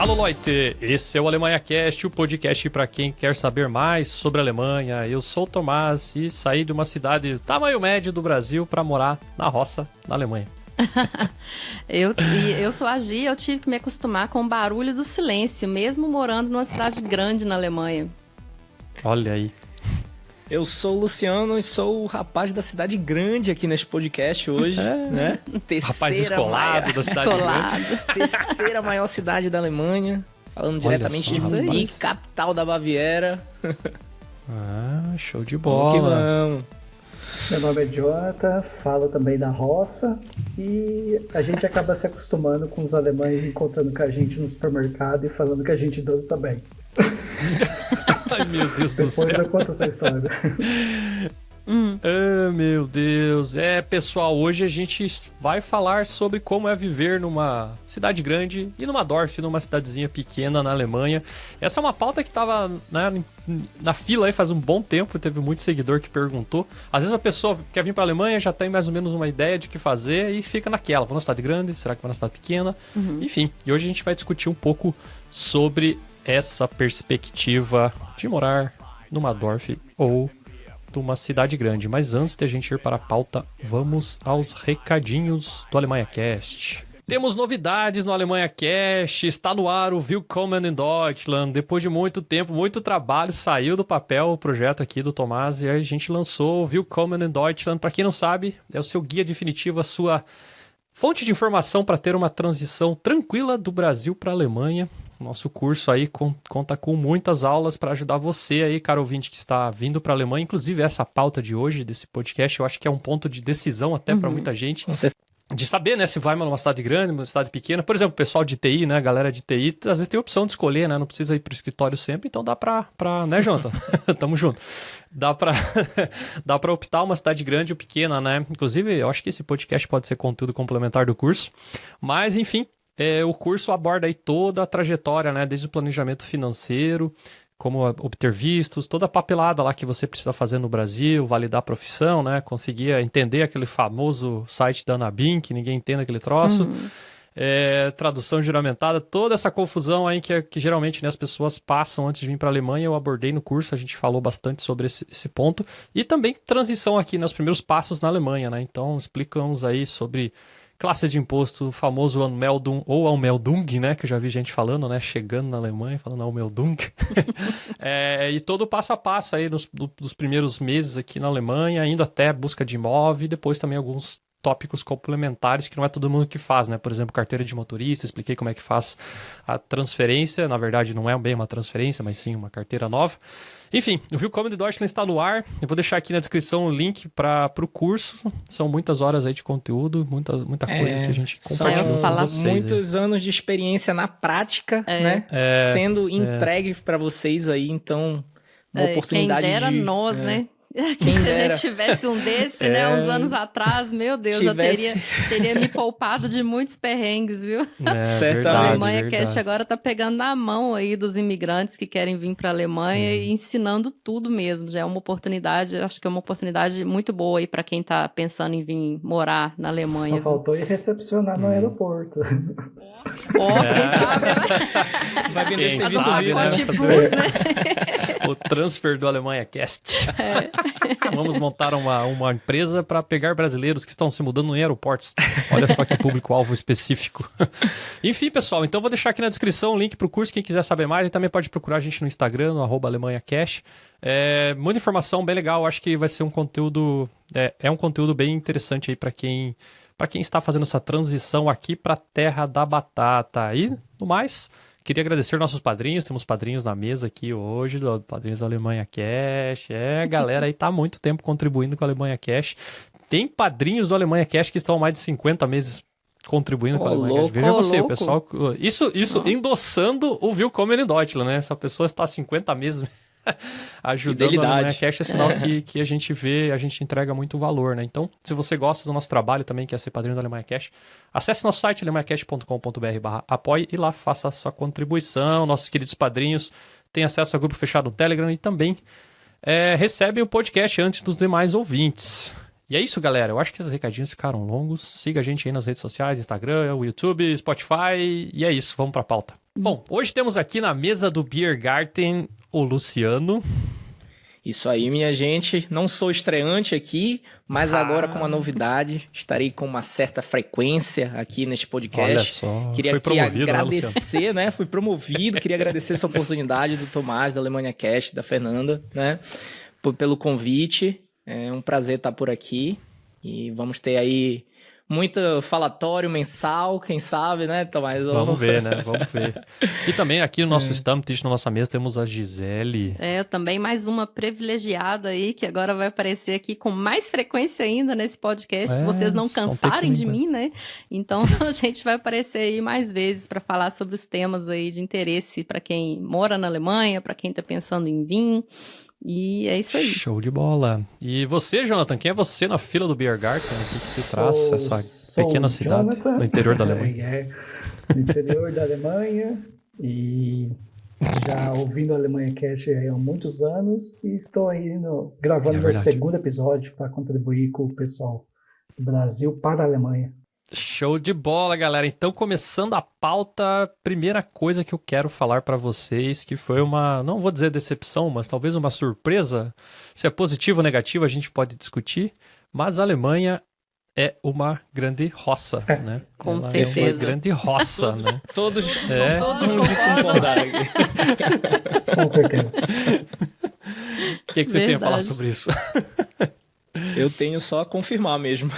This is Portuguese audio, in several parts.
Alô, Leute! Esse é o Alemanha Cast, o podcast para quem quer saber mais sobre a Alemanha. Eu sou o Tomás e saí de uma cidade do tamanho médio do Brasil para morar na roça, na Alemanha. Eu sou a Gia, eu tive que me acostumar com o barulho do silêncio, mesmo morando numa cidade grande na Alemanha. Olha aí. Eu sou o Luciano e sou o rapaz da cidade grande aqui nesse podcast hoje, né? Rapaz descolado da cidade grande. Terceira maior cidade da Alemanha, falando diretamente de Munique, capital da Baviera. Ah, show de Vamos que bola. vamos. Meu nome é Jonathan, falo também da roça e a gente acaba se acostumando com os alemães encontrando com a gente no supermercado e falando que a gente dança bem. Ai, meu Deus do céu. Depois eu conto essa história. Ah, meu Deus. Pessoal, hoje a gente vai falar sobre como é viver numa cidade grande e numa Dorf, numa cidadezinha pequena na Alemanha. Essa é uma pauta que estava na fila aí faz um bom tempo, teve muito seguidor que perguntou. Às vezes a pessoa quer vir para a Alemanha, já tem mais ou menos uma ideia de o que fazer e fica naquela. Vou na cidade grande? Será que vou na cidade pequena? Enfim, e hoje a gente vai discutir um pouco sobre essa perspectiva de morar numa Dorf ou de uma cidade grande. Mas antes de a gente ir para a pauta, vamos aos recadinhos do Alemanha Cast. Temos novidades no Alemanha Cast, está no ar o Willkommen in Deutschland. Depois de muito tempo, muito trabalho, saiu do papel o projeto aqui do Tomás e a gente lançou o Willkommen in Deutschland. Para quem não sabe, é o seu guia definitivo, a sua fonte de informação para ter uma transição tranquila do Brasil para a Alemanha. Nosso curso aí conta com muitas aulas para ajudar você aí, caro ouvinte, que está vindo para a Alemanha. Inclusive, essa pauta de hoje, desse podcast, eu acho que é um ponto de decisão até para muita gente. De saber, né, se vai numa cidade grande, numa cidade pequena. Por exemplo, o pessoal de TI, né, galera de TI, às vezes tem a opção de escolher, né, não precisa ir pro escritório sempre, então dá pra né, Jonathan? Tamo junto. Dá pra optar uma cidade grande ou pequena, né? Inclusive, eu acho que esse podcast pode ser conteúdo complementar do curso. Mas, enfim, o curso aborda aí toda a trajetória, né, desde o planejamento financeiro, como obter vistos, toda a papelada lá que você precisa fazer no Brasil, validar a profissão, né? Conseguir entender aquele famoso site da Anabim, que ninguém entende aquele troço. Tradução juramentada, toda essa confusão aí que geralmente, né, as pessoas passam antes de vir para a Alemanha. Eu abordei no curso, a gente falou bastante sobre esse ponto. E também transição aqui, né, os primeiros passos na Alemanha, né? Então explicamos aí sobre classe de imposto, o famoso Anmeldung ou Anmeldung, né? Que eu já vi gente falando, né? Chegando na Alemanha, falando Anmeldung. E todo o passo a passo aí dos primeiros meses aqui na Alemanha, indo até busca de imóvel e depois também alguns tópicos complementares que não é todo mundo que faz, né? Por exemplo, carteira de motorista, expliquei como é que faz a transferência. Na verdade, não é bem uma transferência, mas sim uma carteira nova. Enfim, o Willkommen in Deutschland está no ar. Eu vou deixar aqui na descrição o link para o curso. São muitas horas aí de conteúdo, muita coisa que a gente compartilhou com vocês. Muitos anos de experiência na prática, né? Sendo entregue para vocês aí, então uma oportunidade quem dera de... nós, né? Quem se dera. a gente tivesse um desse, né, uns anos atrás, meu Deus, eu teria me poupado de muitos perrengues, viu? Certamente. A Alemanha Cast agora tá pegando na mão aí dos imigrantes que querem vir para a Alemanha e ensinando tudo mesmo. Já é uma oportunidade, acho que é uma oportunidade muito boa aí para quem tá pensando em vir morar na Alemanha. Só faltou ir recepcionar no aeroporto. Quem sabe, né? Vai vender Quem serviço sabe, né? Bus, né? O transfer do Alemanha Cast. Vamos montar uma empresa para pegar brasileiros que estão se mudando em aeroportos. Olha só que público-alvo específico. Enfim, pessoal, então vou deixar aqui na descrição o link para o curso, quem quiser saber mais. E também pode procurar a gente no Instagram, no @AlemanhaCast. Muita informação, bem legal. Acho que vai ser um conteúdo... um conteúdo bem interessante aí para quem está fazendo essa transição aqui para a terra da batata. E, no mais... Queria agradecer nossos padrinhos, temos padrinhos na mesa aqui hoje, padrinhos do Alemanha Cash. A galera aí tá há muito tempo contribuindo com a Alemanha Cash. Tem padrinhos do Alemanha Cash que estão há mais de 50 meses contribuindo com a Alemanha Cash. Veja você, o pessoal... Isso endossando o Willkommen in Deutschland, né? Essa pessoa está há 50 meses ajudando a Alemanha Cash, é sinal que a gente vê, a gente entrega muito valor, né? Então, se você gosta do nosso trabalho também, quer ser padrinho da Alemanha Cash, acesse nosso site alemanhacast.com.br/apoie e lá faça a sua contribuição. Nossos queridos padrinhos têm acesso ao grupo fechado no Telegram e também recebem o podcast antes dos demais ouvintes. E é isso, galera. Eu acho que esses recadinhos ficaram longos. Siga a gente aí nas redes sociais, Instagram, YouTube, Spotify. E é isso, vamos pra pauta. Bom, hoje temos aqui na mesa do Biergarten o Luciano. Isso aí, minha gente. Não sou estreante aqui, mas agora com uma novidade. Estarei com uma certa frequência aqui neste podcast. Olha só, queria foi promovido, agradecer, né? Fui promovido. Queria agradecer essa oportunidade do Tomás, da Alemanha Cast, da Fernanda, né? Pelo convite. É um prazer estar por aqui. E vamos ter aí muito falatório mensal, quem sabe, né, Tomás? Vamos ver, né? Vamos ver. E também aqui no nosso Stammtisch, na nossa mesa, temos a Gisele. Também mais uma privilegiada aí, que agora vai aparecer aqui com mais frequência ainda nesse podcast, se vocês não cansarem de mim, né? Então, a gente vai aparecer aí mais vezes para falar sobre os temas aí de interesse para quem mora na Alemanha, para quem tá pensando em vir. E é isso aí. Show de bola. E você, Jonathan, quem é você na fila do Biergarten? O que te traz essa pequena cidade no interior da Alemanha? No interior da Alemanha e já ouvindo a Alemanha Cast há muitos anos e estou aí gravando meu segundo episódio para contribuir com o pessoal do Brasil para a Alemanha. Show de bola, galera. Então, começando a pauta, primeira coisa que eu quero falar para vocês, que foi uma, não vou dizer decepção, mas talvez uma surpresa. Se é positivo ou negativo, a gente pode discutir, mas a Alemanha é uma grande roça, né? Com certeza. É uma grande roça, né? Todos concordaram. Com certeza. O que vocês têm a falar sobre isso? Eu tenho só a confirmar mesmo.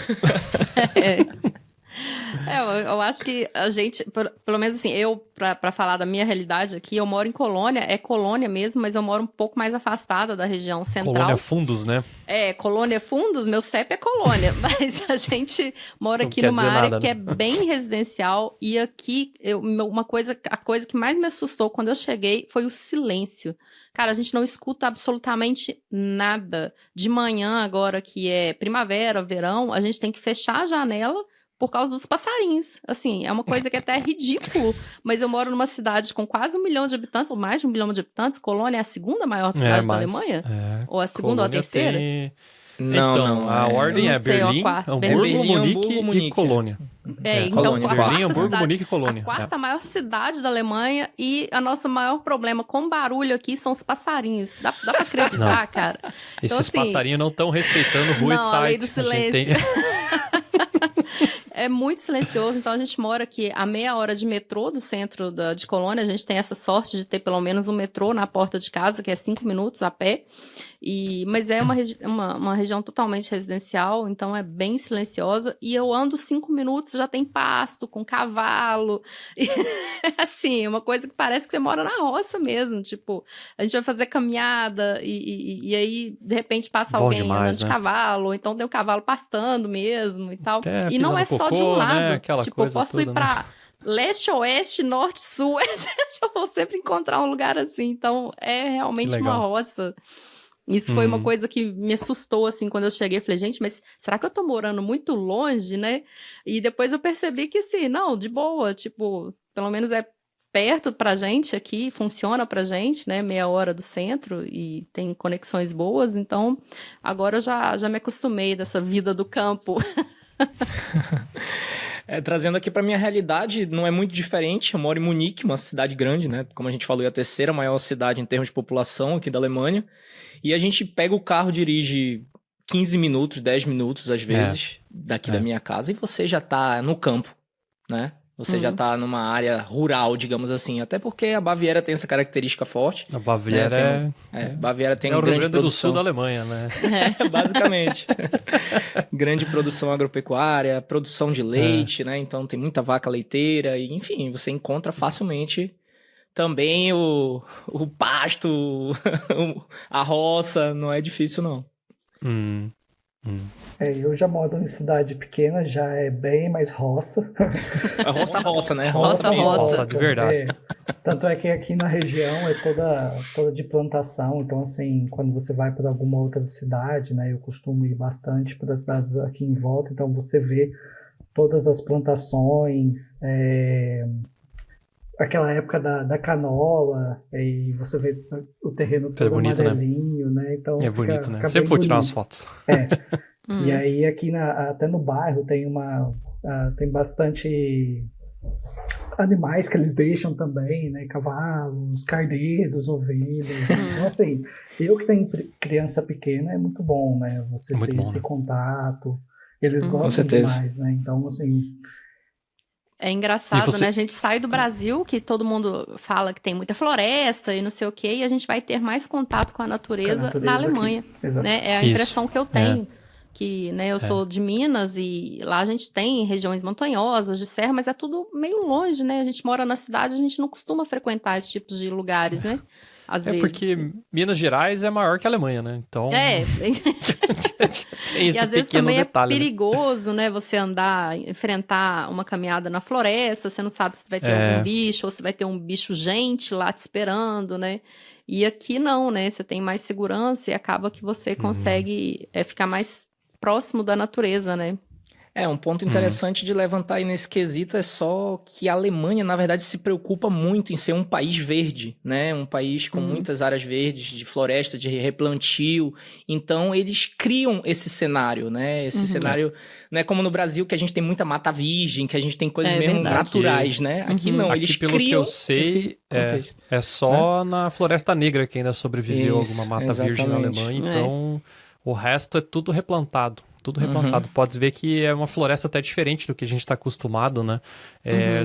Eu acho que a gente, pelo menos assim, pra falar da minha realidade aqui, eu moro em Colônia, é Colônia mesmo, mas eu moro um pouco mais afastada da região central. Colônia Fundos, né? Colônia Fundos, meu CEP é Colônia, mas a gente mora aqui numa área que é bem residencial e aqui, a coisa que mais me assustou quando eu cheguei foi o silêncio. Cara, a gente não escuta absolutamente nada. De manhã agora, que é primavera, verão, a gente tem que fechar a janela por causa dos passarinhos. Assim, é uma coisa que até é ridículo, mas eu moro numa cidade com quase 1 milhão de habitantes, ou mais de 1 milhão de habitantes. Colônia é a segunda maior cidade da Alemanha? Ou a segunda ou a terceira? Não, a ordem é Berlim, Hamburgo, Munique e Colônia. Então, Berlim, Hamburgo, Munique e Colônia. A quarta maior cidade da Alemanha e a nosso maior problema com barulho aqui são os passarinhos. Dá pra acreditar, cara? Esses passarinhos não estão respeitando o Ruhezeit. Não, a lei do silêncio. É muito silencioso, então a gente mora aqui a meia hora de metrô do centro de Colônia. A gente tem essa sorte de ter pelo menos um metrô na porta de casa, que é 5 minutos a pé. Mas é uma região totalmente residencial, então é bem silenciosa. E eu ando 5 minutos, já tem pasto com cavalo. E, assim, uma coisa que parece que você mora na roça mesmo. Tipo, a gente vai fazer caminhada e aí, de repente, passa alguém andando de cavalo. Ou então tem um cavalo pastando mesmo e tal. E não é só de um lado. Né? Tipo, eu posso ir pra leste, oeste, norte, sul. Eu vou sempre encontrar um lugar assim. Então, é realmente uma roça. Isso foi uma coisa que me assustou, assim, quando eu cheguei. Eu falei, gente, mas será que eu tô morando muito longe, né? E depois eu percebi que, sim, não, de boa. Tipo, pelo menos é perto pra gente aqui, funciona pra gente, né? Meia hora do centro e tem conexões boas. Então, agora eu já me acostumei dessa vida do campo. Trazendo aqui para minha realidade, não é muito diferente. Eu moro em Munique, uma cidade grande, né? Como a gente falou, é a terceira maior cidade em termos de população aqui da Alemanha. E a gente pega o carro, dirige 15 minutos, 10 minutos às vezes, daqui da minha casa, e você já tá no campo, né? Você já tá numa área rural, digamos assim. Até porque a Baviera tem essa característica forte. A Baviera Baviera tem o grande Rio Grande produção. do Sul da Alemanha, né? Basicamente. Grande produção agropecuária, produção de leite, né? Então tem muita vaca leiteira. E, enfim, você encontra facilmente também o pasto, a roça. Não é difícil, não. Eu já moro em cidade pequena, já é bem mais roça. A roça, né? Roça, de verdade. Tanto é que aqui na região é toda de plantação, então assim, quando você vai para alguma outra cidade, né, eu costumo ir bastante para as cidades aqui em volta, então você vê todas as plantações, aquela época da canola, e você vê o terreno todo bonito, amarelinho, né? Então é bonito, né? Sempre vou tirar umas fotos. E aí aqui até no bairro tem bastante animais que eles deixam também, né? Cavalos, carneiros, ovelhas. Né? Então, assim, eu que tenho criança pequena, é muito bom, né? Você Muito ter bom, esse né? contato. Eles Com gostam certeza. demais, né? Então, assim, É E engraçado, você... né? A gente sai do Brasil, que todo mundo fala que tem muita floresta e não sei o quê, e a gente vai ter mais contato com a com a natureza na natureza aqui. Alemanha, Exato. né? É a Isso. impressão que eu tenho. Que, né, eu sou de Minas e lá a gente tem regiões montanhosas, de serra, mas é tudo meio longe, né? A gente mora na cidade, a gente não costuma frequentar esse tipo de lugares, né? Às vezes. porque Minas Gerais é maior que a Alemanha, né? Então É, tem e esse às vezes pequeno também é detalhe, né? perigoso, né? Você andar, enfrentar uma caminhada na floresta, você não sabe se vai ter algum bicho ou se vai ter um bicho gente lá te esperando, né? E aqui não, né? Você tem mais segurança e acaba que você consegue ficar mais próximo da natureza, né? Um ponto interessante de levantar aí nesse quesito é só que a Alemanha, na verdade, se preocupa muito em ser um país verde, né? Um país com muitas áreas verdes, de floresta, de replantio. Então, eles criam esse cenário, né? Esse cenário não é como no Brasil, que a gente tem muita mata virgem, que a gente tem coisas mesmo verdade. naturais, né? Aqui não, Aqui, eles pelo que criam eu sei, esse contexto. é só na Floresta Negra que ainda sobreviveu Isso, alguma mata virgem na exatamente. Alemanha, então o resto é tudo replantado. Tudo replantado. Pode ver que é uma floresta até diferente do que a gente está acostumado, né?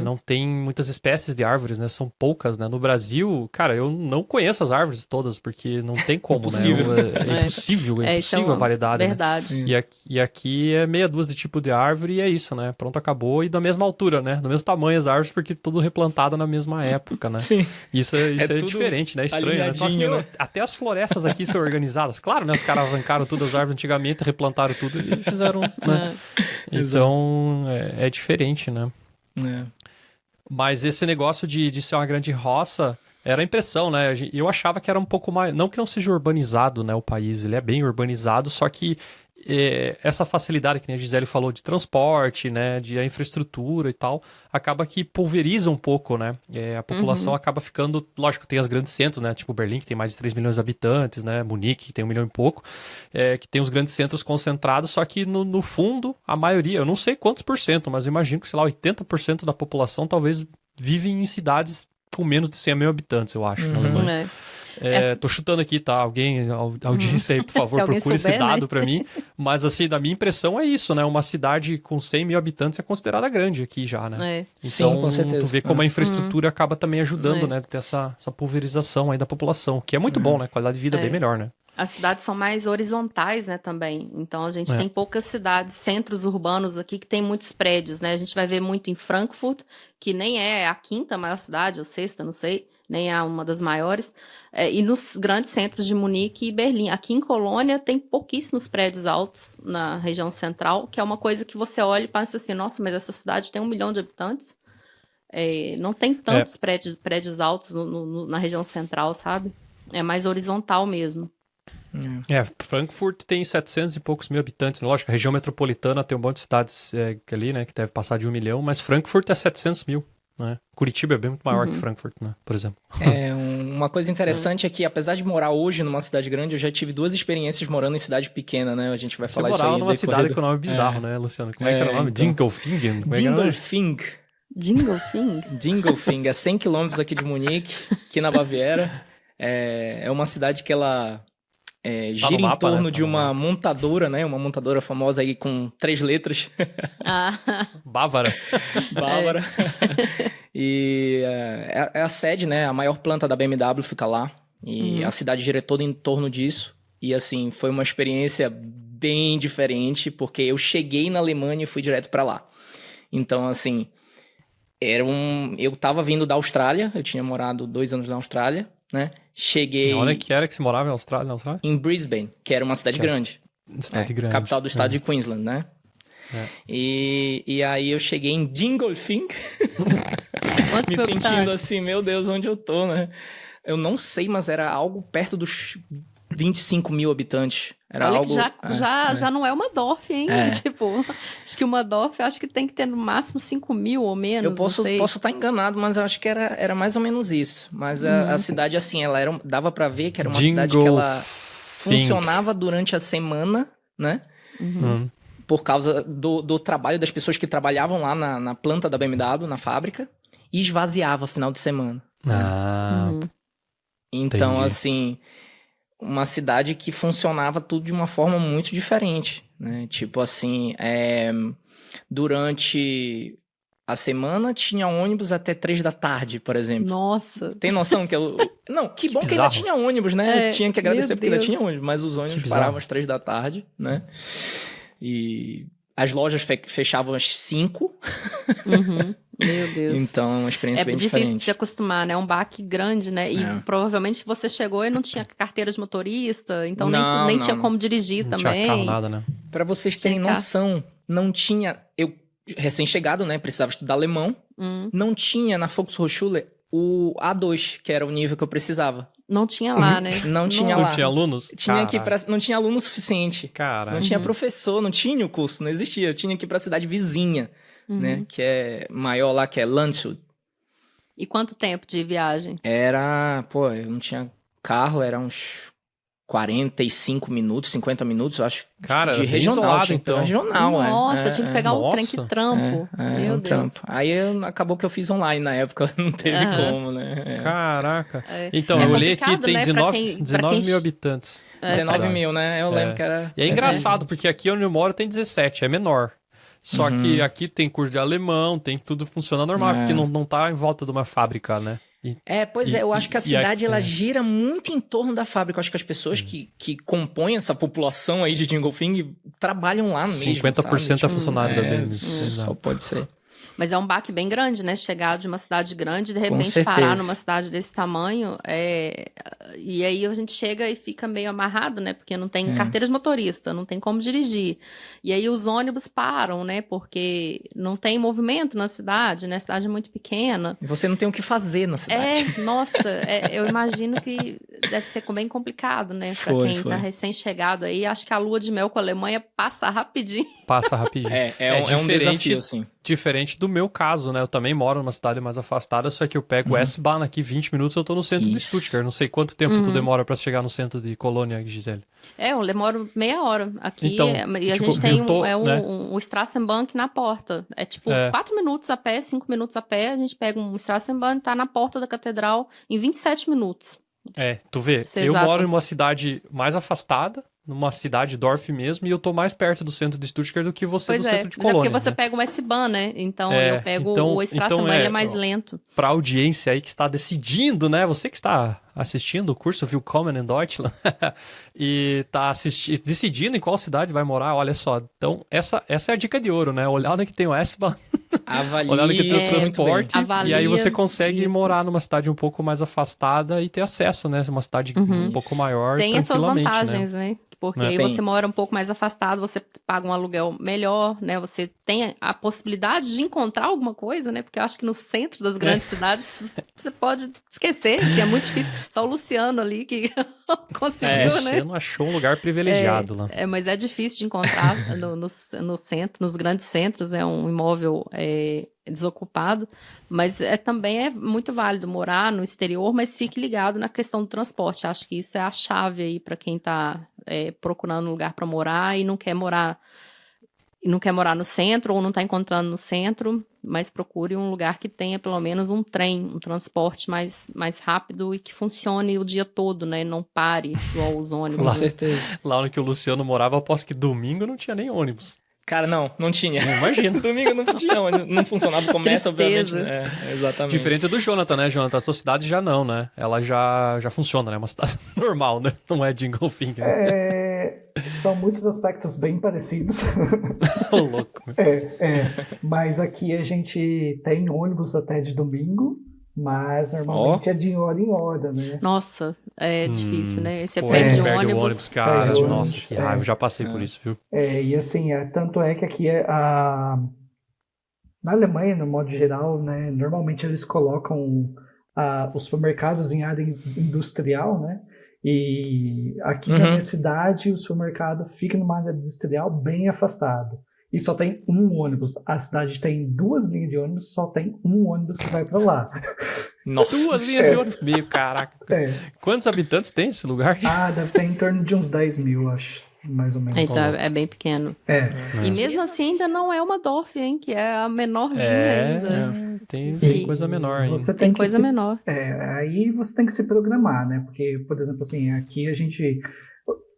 Não tem muitas espécies de árvores, né? São poucas, né? No Brasil, cara, eu não conheço as árvores todas, porque não tem como, Impossível. né? É impossível, é isso impossível a variedade, né? verdade. E aqui é meia dúzia de tipo de árvore e é isso, né? Pronto, acabou. E da mesma altura, né? Do mesmo tamanho as árvores, porque tudo replantado na mesma época, né? Sim. Isso é tudo diferente, né? É estranho, né? alinhadinho, né? Até as florestas aqui são organizadas. Claro, né? Os caras arrancaram todas as árvores antigamente, replantaram tudo e fizeram, né? Então, é diferente, né? Mas esse negócio de ser uma grande roça era a impressão, né? Eu achava que era um pouco mais... Não que não seja urbanizado, né, o país. Ele é bem urbanizado, só que essa facilidade que a Gisele falou de transporte, né, de infraestrutura e tal, acaba que pulveriza um pouco, né? A população acaba ficando... Lógico, tem os grandes centros, né? Tipo Berlim, que tem mais de 3 milhões de habitantes, né? Munique, que tem 1 milhão e pouco, que tem os grandes centros concentrados, só que no fundo, a maioria, eu não sei quantos por cento, mas eu imagino que, sei lá, 80% da população talvez vive em cidades com menos de 100 mil habitantes, eu acho, na Alemanha. Tô chutando aqui, tá? Audiência aí, por favor, procure esse dado, né, pra mim. Mas, assim, da minha impressão é isso, né? Uma cidade com 100 mil habitantes é considerada grande aqui já, né? Então, sim, com certeza. Tu vê como a infraestrutura acaba também ajudando, né? De ter essa pulverização aí da população, que é muito bom, né? A qualidade de vida é bem melhor, né? As cidades são mais horizontais, né, também. Então, a gente tem poucas cidades, centros urbanos aqui, que tem muitos prédios, né? A gente vai ver muito em Frankfurt, que nem é a quinta maior cidade, ou sexta, não sei, nem é uma das maiores. E nos grandes centros de Munique e Berlim. Aqui em Colônia tem pouquíssimos prédios altos na região central, que é uma coisa que você olha e pensa assim, nossa, mas essa cidade tem 1 milhão de habitantes. Não tem tantos prédios altos na região central, sabe? É mais horizontal mesmo. Frankfurt tem 700 e poucos mil habitantes. Lógico, a região metropolitana tem um monte de cidades ali, né, que deve passar de 1 milhão, mas Frankfurt é 700 mil, né? Curitiba é bem muito maior que Frankfurt, né, por exemplo. Uma coisa interessante é que, apesar de morar hoje numa cidade grande, eu já tive 2 experiências morando em cidade pequena, né? A gente vai falar isso aí. Você morava numa cidade com o nome bizarro, né, Luciano? Como é que era o nome? Então... Dingolfingen? Dingolfing, é 100 quilômetros aqui de Munique, aqui na Baviera. É uma cidade que ela... gira em torno de uma montadora, né? Uma montadora famosa aí com 3 letras. Bávara. E é a sede, né? A maior planta da BMW fica lá. E a cidade gira toda em torno disso. E assim, foi uma experiência bem diferente, porque eu cheguei na Alemanha e fui direto pra lá. Então, assim, eu tava vindo da Austrália, eu tinha morado 2 anos na Austrália, né? Cheguei... Onde é que era que você morava na Austrália? Em Brisbane, que era uma cidade grande. Cidade grande. Capital do estado de Queensland, né? E aí eu cheguei em Dingolfing, me sentindo assim, meu Deus, onde eu tô, né? Eu não sei, mas era algo perto dos 25 mil habitantes. Era Olha algo... que já não é uma Dorf, hein? Tipo, acho que uma Dorf, acho que tem que ter no máximo 5 mil ou menos, eu posso estar enganado, mas eu acho que era mais ou menos isso. Mas a cidade, assim, dava pra ver que era uma cidade que ela funcionava durante a semana, né? Por causa do trabalho das pessoas que trabalhavam lá na planta da BMW, na fábrica. e esvaziava final de semana. Ah, Então, entendi. assim, uma cidade que funcionava tudo de uma forma muito diferente, né? Tipo assim, durante a semana tinha ônibus até 3 da tarde, por exemplo. Nossa. Tem noção que eu... Não, que bom que ainda bizarro. tinha ônibus, né? Tinha que agradecer meu porque ainda Deus. tinha ônibus, mas os ônibus bizarro. paravam às 3 da tarde, né? E as lojas fechavam às 5, Uhum. Meu Deus. então é uma experiência É bem difícil de se diferente. acostumar, né? É um baque grande, né? E É. provavelmente você chegou e não tinha carteira de motorista, então Não, nem não, tinha não. como dirigir Não também. tinha carro, nada, né? Pra vocês terem Tinha carro. noção, não tinha... Eu, recém-chegado, né? Precisava estudar alemão. Não tinha na Volkshochschule o A2, que era o nível que eu precisava. Não tinha lá, né? Não tinha Não lá. tinha alunos? Tinha que ir Caraca. não tinha aluno suficiente. Caraca. Não tinha professor, não tinha o curso, não existia. Eu tinha que ir pra cidade vizinha, né? Que é maior lá, que é Landshut. E quanto tempo de viagem? Era, pô, eu não tinha carro, era uns 45 minutos, 50 minutos, eu acho. Cara, de bem regional, isolado, tinha que pegar então. regional, Nossa, tinha que pegar um trem, que Nossa. trampo. Meu um Deus. trampo. Aí acabou que eu fiz online na época, não teve Aham. como, né? Caraca. É. Então, É eu olhei aqui, complicado, tem né, pra 19, quem- pra 19 quem- mil habitantes. 19 mil, né? Eu lembro que era... E é engraçado, porque aqui onde eu moro tem 17, é menor. Só que aqui tem curso de alemão, tem tudo funciona normal, porque não tá em volta de uma fábrica, né? Pois é, eu acho que a cidade ela gira muito em torno da fábrica. Eu acho que as pessoas que compõem essa população aí de Dingolfing trabalham lá mesmo, 50% sabe? é funcionário da BM. Só pode ser. Mas é um baque bem grande, né? Chegar de uma cidade grande e de repente certeza. parar numa cidade desse tamanho. E aí a gente chega e fica meio amarrado, né? Porque não tem carteira de motorista, não tem como dirigir. E aí os ônibus param, né? Porque não tem movimento na cidade, né? A cidade é muito pequena. E você não tem o que fazer na cidade. Nossa, eu imagino que deve ser bem complicado, né? Pra quem tá recém-chegado aí. Acho que a lua de mel com a Alemanha passa rapidinho. Passa rapidinho. É um desafio, assim. Diferente do meu caso, né? Eu também moro numa cidade mais afastada, só que eu pego o S-Bahn aqui 20 minutos, eu tô no centro de Stuttgart. Não sei quanto tempo tu demora pra chegar no centro de Colônia, Gisele. Eu demoro meia hora aqui. Então, E a tipo, gente tem né? um Strassenbank na porta. É tipo 4 minutos a pé, 5 minutos a pé. A gente pega um Strassenbank, tá na porta da catedral em 27 minutos. Tu vê, eu moro em uma cidade mais afastada, numa cidade Dorf mesmo, e eu tô mais perto do centro de Stuttgart do que você do centro de Colônia. Mas é porque você né? pega o S-Bahn, né? Então eu pego o Strassenbahn, ele é mais lento. Pra audiência aí que está decidindo, né? Você que está assistindo o curso Willkommen in Deutschland e tá decidindo em qual cidade vai morar, olha só. Então, essa é a dica de ouro, né? Olhar onde que tem o S-Bahn, olhar onde que tem o transporte, e aí você consegue morar numa cidade um pouco mais afastada e ter acesso, né? Uma cidade um pouco maior, tem as suas tranquilamente, vantagens, né? Porque aí você mora um pouco mais afastado, você paga um aluguel melhor, né? Você tem a possibilidade de encontrar alguma coisa, né? Porque eu acho que no centro das grandes cidades você pode esquecer, assim, é muito difícil. Só o Luciano ali que conseguiu, né? Luciano achou um lugar privilegiado lá. Mas é difícil de encontrar no centro, nos grandes centros, é um imóvel desocupado, mas também é muito válido morar no exterior, mas fique ligado na questão do transporte. Acho que isso é a chave aí para quem está procurando um lugar para morar e não quer morar no centro ou não está encontrando no centro, mas procure um lugar que tenha pelo menos um trem, um transporte mais rápido e que funcione o dia todo, né? Não pare igual os ônibus. Com certeza. Lá onde que o Luciano morava, eu aposto que domingo não tinha nem ônibus. Cara, não tinha. Imagina. Domingo não tinha, não funcionava o comércio, obviamente. Exatamente. Diferente do Jonathan, né, Jonathan? A sua cidade já não, né? Ela já funciona, né? É uma cidade normal, né? Não é Dingolfing. Né? São muitos aspectos bem parecidos. Ô, louco. Mas aqui a gente tem ônibus até de domingo, mas normalmente é de hora em hora, né? Nossa, é difícil, né? Você perde perde o ônibus, cara. Perde Nossa, ônibus, que raiva. Eu já passei por isso, viu? E assim, tanto é que aqui na Alemanha, no modo geral, né, normalmente eles colocam os supermercados em área industrial, né? E aqui na minha cidade, o supermercado fica numa área industrial bem afastado. E só tem um ônibus. A cidade tem 2 linhas de ônibus, só tem um ônibus que vai pra lá. Nossa. 2 linhas de ônibus. Caraca. Quantos habitantes tem esse lugar? Deve ter em torno de uns 10 mil, acho. mais ou menos. Então é bem pequeno. E mesmo assim ainda não é uma Dorf, hein? Que é a menorzinha ainda. Tem coisa menor ainda. Você tem coisa menor. Aí você tem que se programar, né? Porque, por exemplo, assim, aqui a gente...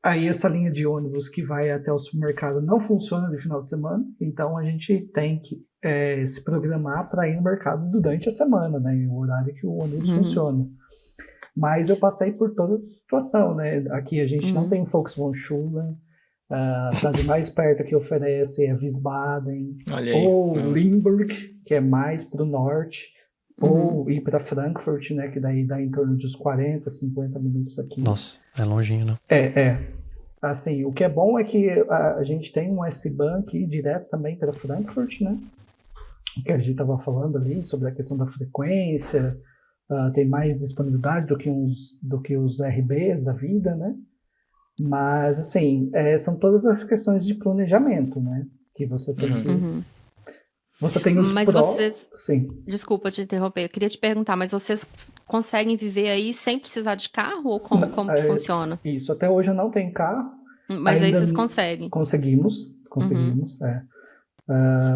Aí essa linha de ônibus que vai até o supermercado não funciona no final de semana, então a gente tem que se programar para ir no mercado durante a semana, né? O horário que o ônibus funciona. Mas eu passei por toda essa situação, né? Aqui a gente não tem Volkswagen, a cidade mais perto que oferece é Wiesbaden, ou Limburg, que é mais para o norte, ou ir para Frankfurt, né? Que daí dá em torno dos 40, 50 minutos aqui. Nossa, é longinho, né? Assim, o que é bom é que a gente tem um S-Bahn aqui direto também para Frankfurt, né? O que a gente estava falando ali sobre a questão da frequência, tem mais disponibilidade do que os RBs da vida, né? Mas, assim, são todas as questões de planejamento, né? Que você tem que... Você tem os Mas prós... vocês... Sim. Desculpa te interromper, eu queria te perguntar, mas vocês conseguem viver aí sem precisar de carro ou como que funciona? Isso, até hoje eu não tenho carro. Mas aí vocês conseguem? Conseguimos,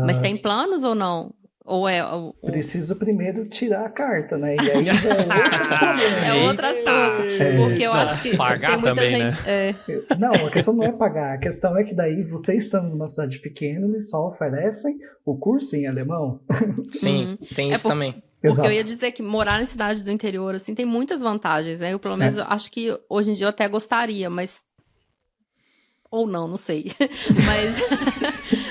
Mas tem planos ou não? Ou Preciso primeiro tirar a carta, né? E aí é outro assunto. Porque eu acho que pagar tem muita também, gente... né? Não, a questão não é pagar. A questão é que daí, vocês estando numa cidade pequena, eles só oferecem o curso em alemão. Sim, tem isso também. Porque Exato. eu ia dizer que morar em cidade do interior, assim, tem muitas vantagens, né? Eu, pelo menos, acho que hoje em dia eu até gostaria, mas... Ou não sei. Mas...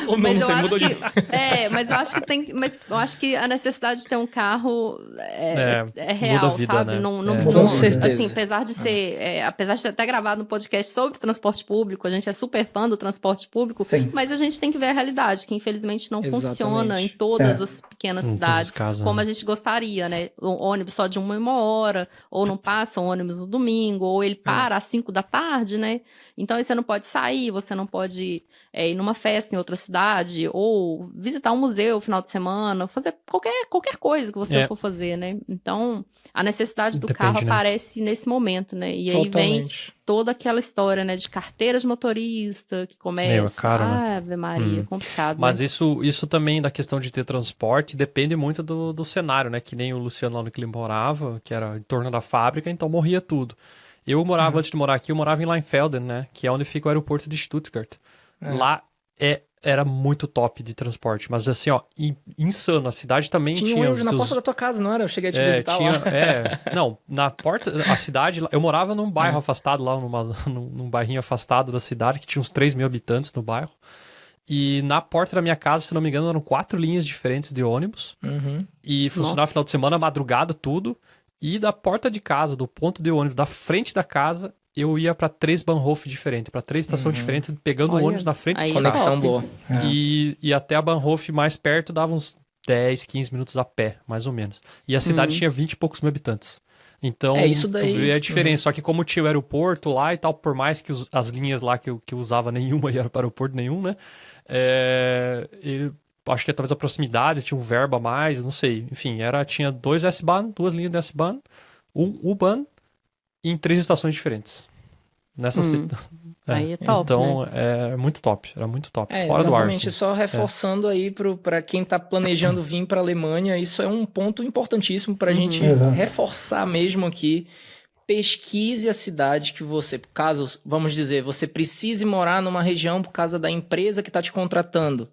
Ou não, mas não eu sei, acho que... mas eu acho que tem... Mas eu acho que a necessidade de ter um carro é real, muda a vida, sabe? né? Com certeza. Assim, apesar de ser... apesar de ter até gravado um podcast sobre transporte público, a gente é super fã do transporte público, Sim. mas a gente tem que ver a realidade, que infelizmente não funciona em todas as pequenas cidades, como a gente gostaria, né? O ônibus só de 1 hora, ou não passa um ônibus no domingo, ou ele para às 5 da tarde, né? Então aí você não pode sair, você não pode ir numa festa em outra cidade, ou visitar um museu no final de semana, fazer qualquer coisa que você for fazer, né? Então, a necessidade do carro aparece nesse momento, né? E aí vem toda aquela história, né, de carteira de motorista, que começa... caro, né? Ave Maria, complicado, Mas né? isso também, da questão de ter transporte, depende muito do cenário, né? Que nem o Luciano lá no que ele morava, que era em torno da fábrica, então morria tudo. Eu morava, antes de morar aqui, eu morava em Leinfelden, né? Que é onde fica o aeroporto de Stuttgart. Lá era muito top de transporte, mas assim, ó, insano. A cidade também tinha um na porta da tua casa, não era? Eu cheguei a te visitar lá. Não, na porta, a cidade, eu morava num bairro afastado lá, num bairrinho afastado da cidade, que tinha uns 3 mil habitantes no bairro. E na porta da minha casa, se não me engano, eram 4 linhas diferentes de ônibus. E funcionava final de semana, madrugada, tudo. E da porta de casa, do ponto de ônibus, da frente da casa, eu ia para 3 Bahnhof diferentes, para 3 estações diferentes, pegando o ônibus na frente de casa. Conexão boa. E até a Bahnhof mais perto dava uns 10, 15 minutos a pé, mais ou menos. E a cidade tinha 20 e poucos mil habitantes. Então, isso daí. tu vê a diferença. Só que como tinha o aeroporto lá e tal, por mais que as linhas lá que eu usava nenhuma ia para o aeroporto nenhum, né? Acho que talvez a proximidade tinha um verbo a mais, não sei. Enfim, tinha 2 S-Bahn, 2 linhas de S-Bahn, um U-Bahn em 3 estações diferentes. Nessa Aí é top, então, né? era muito top. Fora exatamente, do ar. Assim. Só reforçando aí para quem tá planejando vir para a Alemanha, isso é um ponto importantíssimo para a gente reforçar mesmo aqui. Pesquise a cidade que você, caso, vamos dizer, você precise morar numa região por causa da empresa que está te contratando.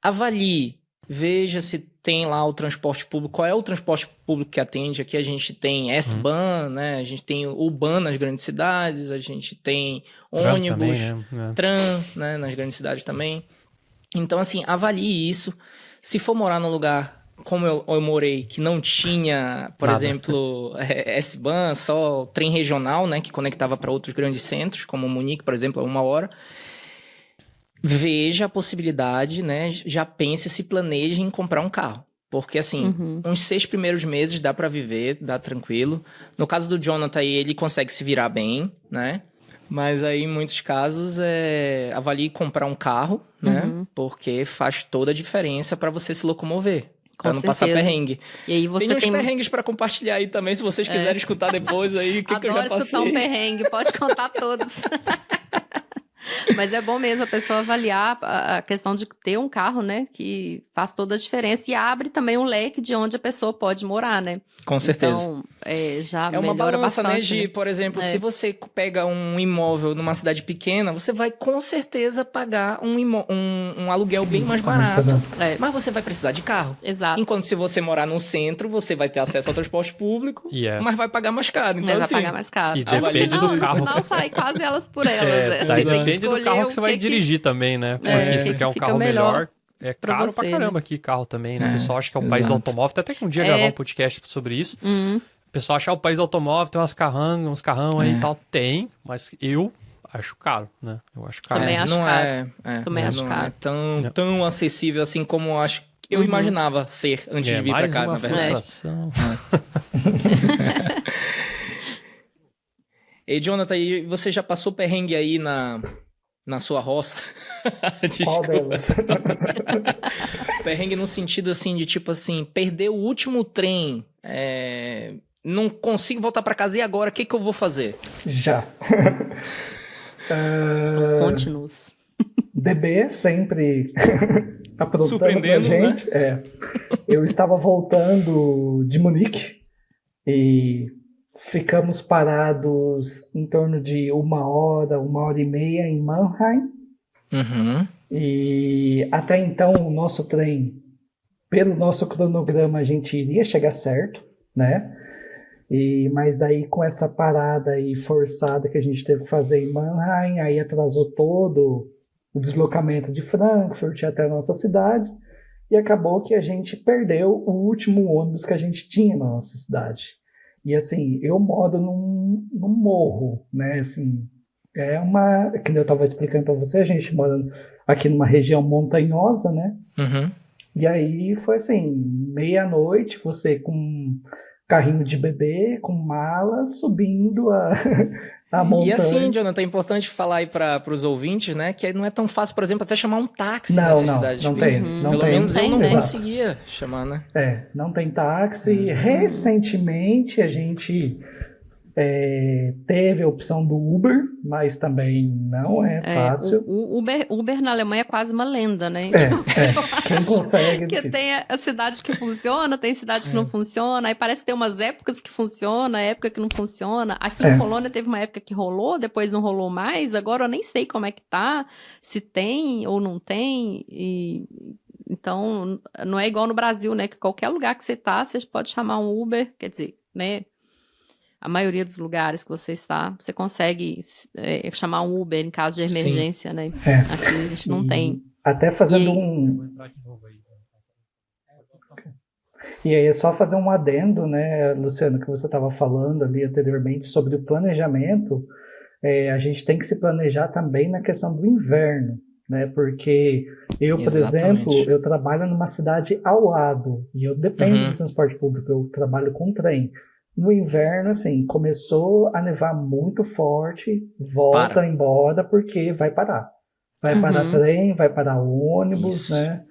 Avalie, veja se tem lá o transporte público, qual é o transporte público que atende. Aqui a gente tem S-Bahn, né? A gente tem o U-Bahn nas grandes cidades, a gente tem ônibus, também, né? tram, né? Nas grandes cidades também. Então, assim, avalie isso. Se for morar num lugar como eu morei, que não tinha, por exemplo, S-Bahn, só trem regional, né? Que conectava para outros grandes centros, como Munique, por exemplo, a 1 hora. Veja a possibilidade, né? Já pense, se planeje em comprar um carro. Porque, assim, uns 6 primeiros meses dá para viver, dá tranquilo. No caso do Jonathan, ele consegue se virar bem, né? Mas aí, em muitos casos, avalie comprar um carro, né? Porque faz toda a diferença para você se locomover. Pra não passar perrengue. E aí você tem uns perrengues pra compartilhar aí também, se vocês quiserem escutar depois aí, o que eu já passei. Adoro escutar um perrengue, pode contar todos. Mas é bom mesmo a pessoa avaliar a questão de ter um carro, né? Que faz toda a diferença e abre também um leque de onde a pessoa pode morar, né? Com certeza. Então, já É uma melhora balança, bastante, né? né? Por exemplo, se você pega um imóvel numa cidade pequena, você vai com certeza pagar um aluguel bem mais barato. Mas você vai precisar de carro. Exato. Enquanto se você morar no centro, você vai ter acesso ao transporte público, mas vai pagar mais caro. Então, vai pagar mais caro. E depende do carro. No final sai quase elas por elas. Daí depende do carro que você vai dirigir também, né? Porque se tu quer um carro melhor, é caro pra caramba aqui carro também, né? O pessoal acha que é o país do automóvel. Até que um dia gravar um podcast sobre isso. O pessoal acha o país do automóvel, tem uns carrão aí e tal. Tem, mas eu acho caro, né? Eu acho caro. Também acho caro. Também acho não caro. É tão acessível assim como eu imaginava ser antes de vir pra cá, na verdade. Frustração. Ei, Jonathan, você já passou perrengue aí na sua roça? Qual delas? Perrengue no sentido assim, de tipo assim, perder o último trem, não consigo voltar pra casa e agora, o que eu vou fazer? Já. Conte-nos. DB sempre aprontando surpreendendo, pra gente. Né? Eu estava voltando de Munique e ficamos parados em torno de 1h, 1h30 em Mannheim. Uhum. E até então o nosso trem, pelo nosso cronograma, a gente iria chegar certo, né? Mas aí com essa parada aí forçada que a gente teve que fazer em Mannheim, aí atrasou todo o deslocamento de Frankfurt até a nossa cidade e acabou que a gente perdeu o último ônibus que a gente tinha na nossa cidade. E assim, eu moro num morro, né? Assim, que eu estava explicando para você, a gente mora aqui numa região montanhosa, né? Uhum. E aí foi assim, meia-noite, você com carrinho de bebê, com mala, subindo a montanha. E assim, Jonathan, é importante falar aí para os ouvintes, né, que não é tão fácil, por exemplo, até chamar um táxi nessa cidade. Não tem. Pelo menos eu não conseguia chamar, né? Não tem táxi. Recentemente a gente teve a opção do Uber, mas também não é fácil. O Uber na Alemanha é quase uma lenda, né? Quem consegue. Porque tem a cidade que funciona, tem cidade que não funciona, aí parece que tem umas épocas que funciona, época que não funciona. Aqui em Colônia teve uma época que rolou, depois não rolou mais, agora eu nem sei como é que tá, se tem ou não tem, então não é igual no Brasil, né? Que qualquer lugar que você tá, você pode chamar um Uber, quer dizer, né? A maioria dos lugares que você está, você consegue chamar um Uber em caso de emergência, né? Aqui a gente não tem. Até fazendo E aí é só fazer um adendo, né, Luciano, que você estava falando ali anteriormente sobre o planejamento. A gente tem que se planejar também na questão do inverno, né? Porque eu, por exemplo, eu trabalho numa cidade ao lado e eu dependo do transporte público, eu trabalho com trem. No inverno, assim, começou a nevar muito forte, volta embora, porque vai parar. Vai parar trem, vai parar ônibus, né?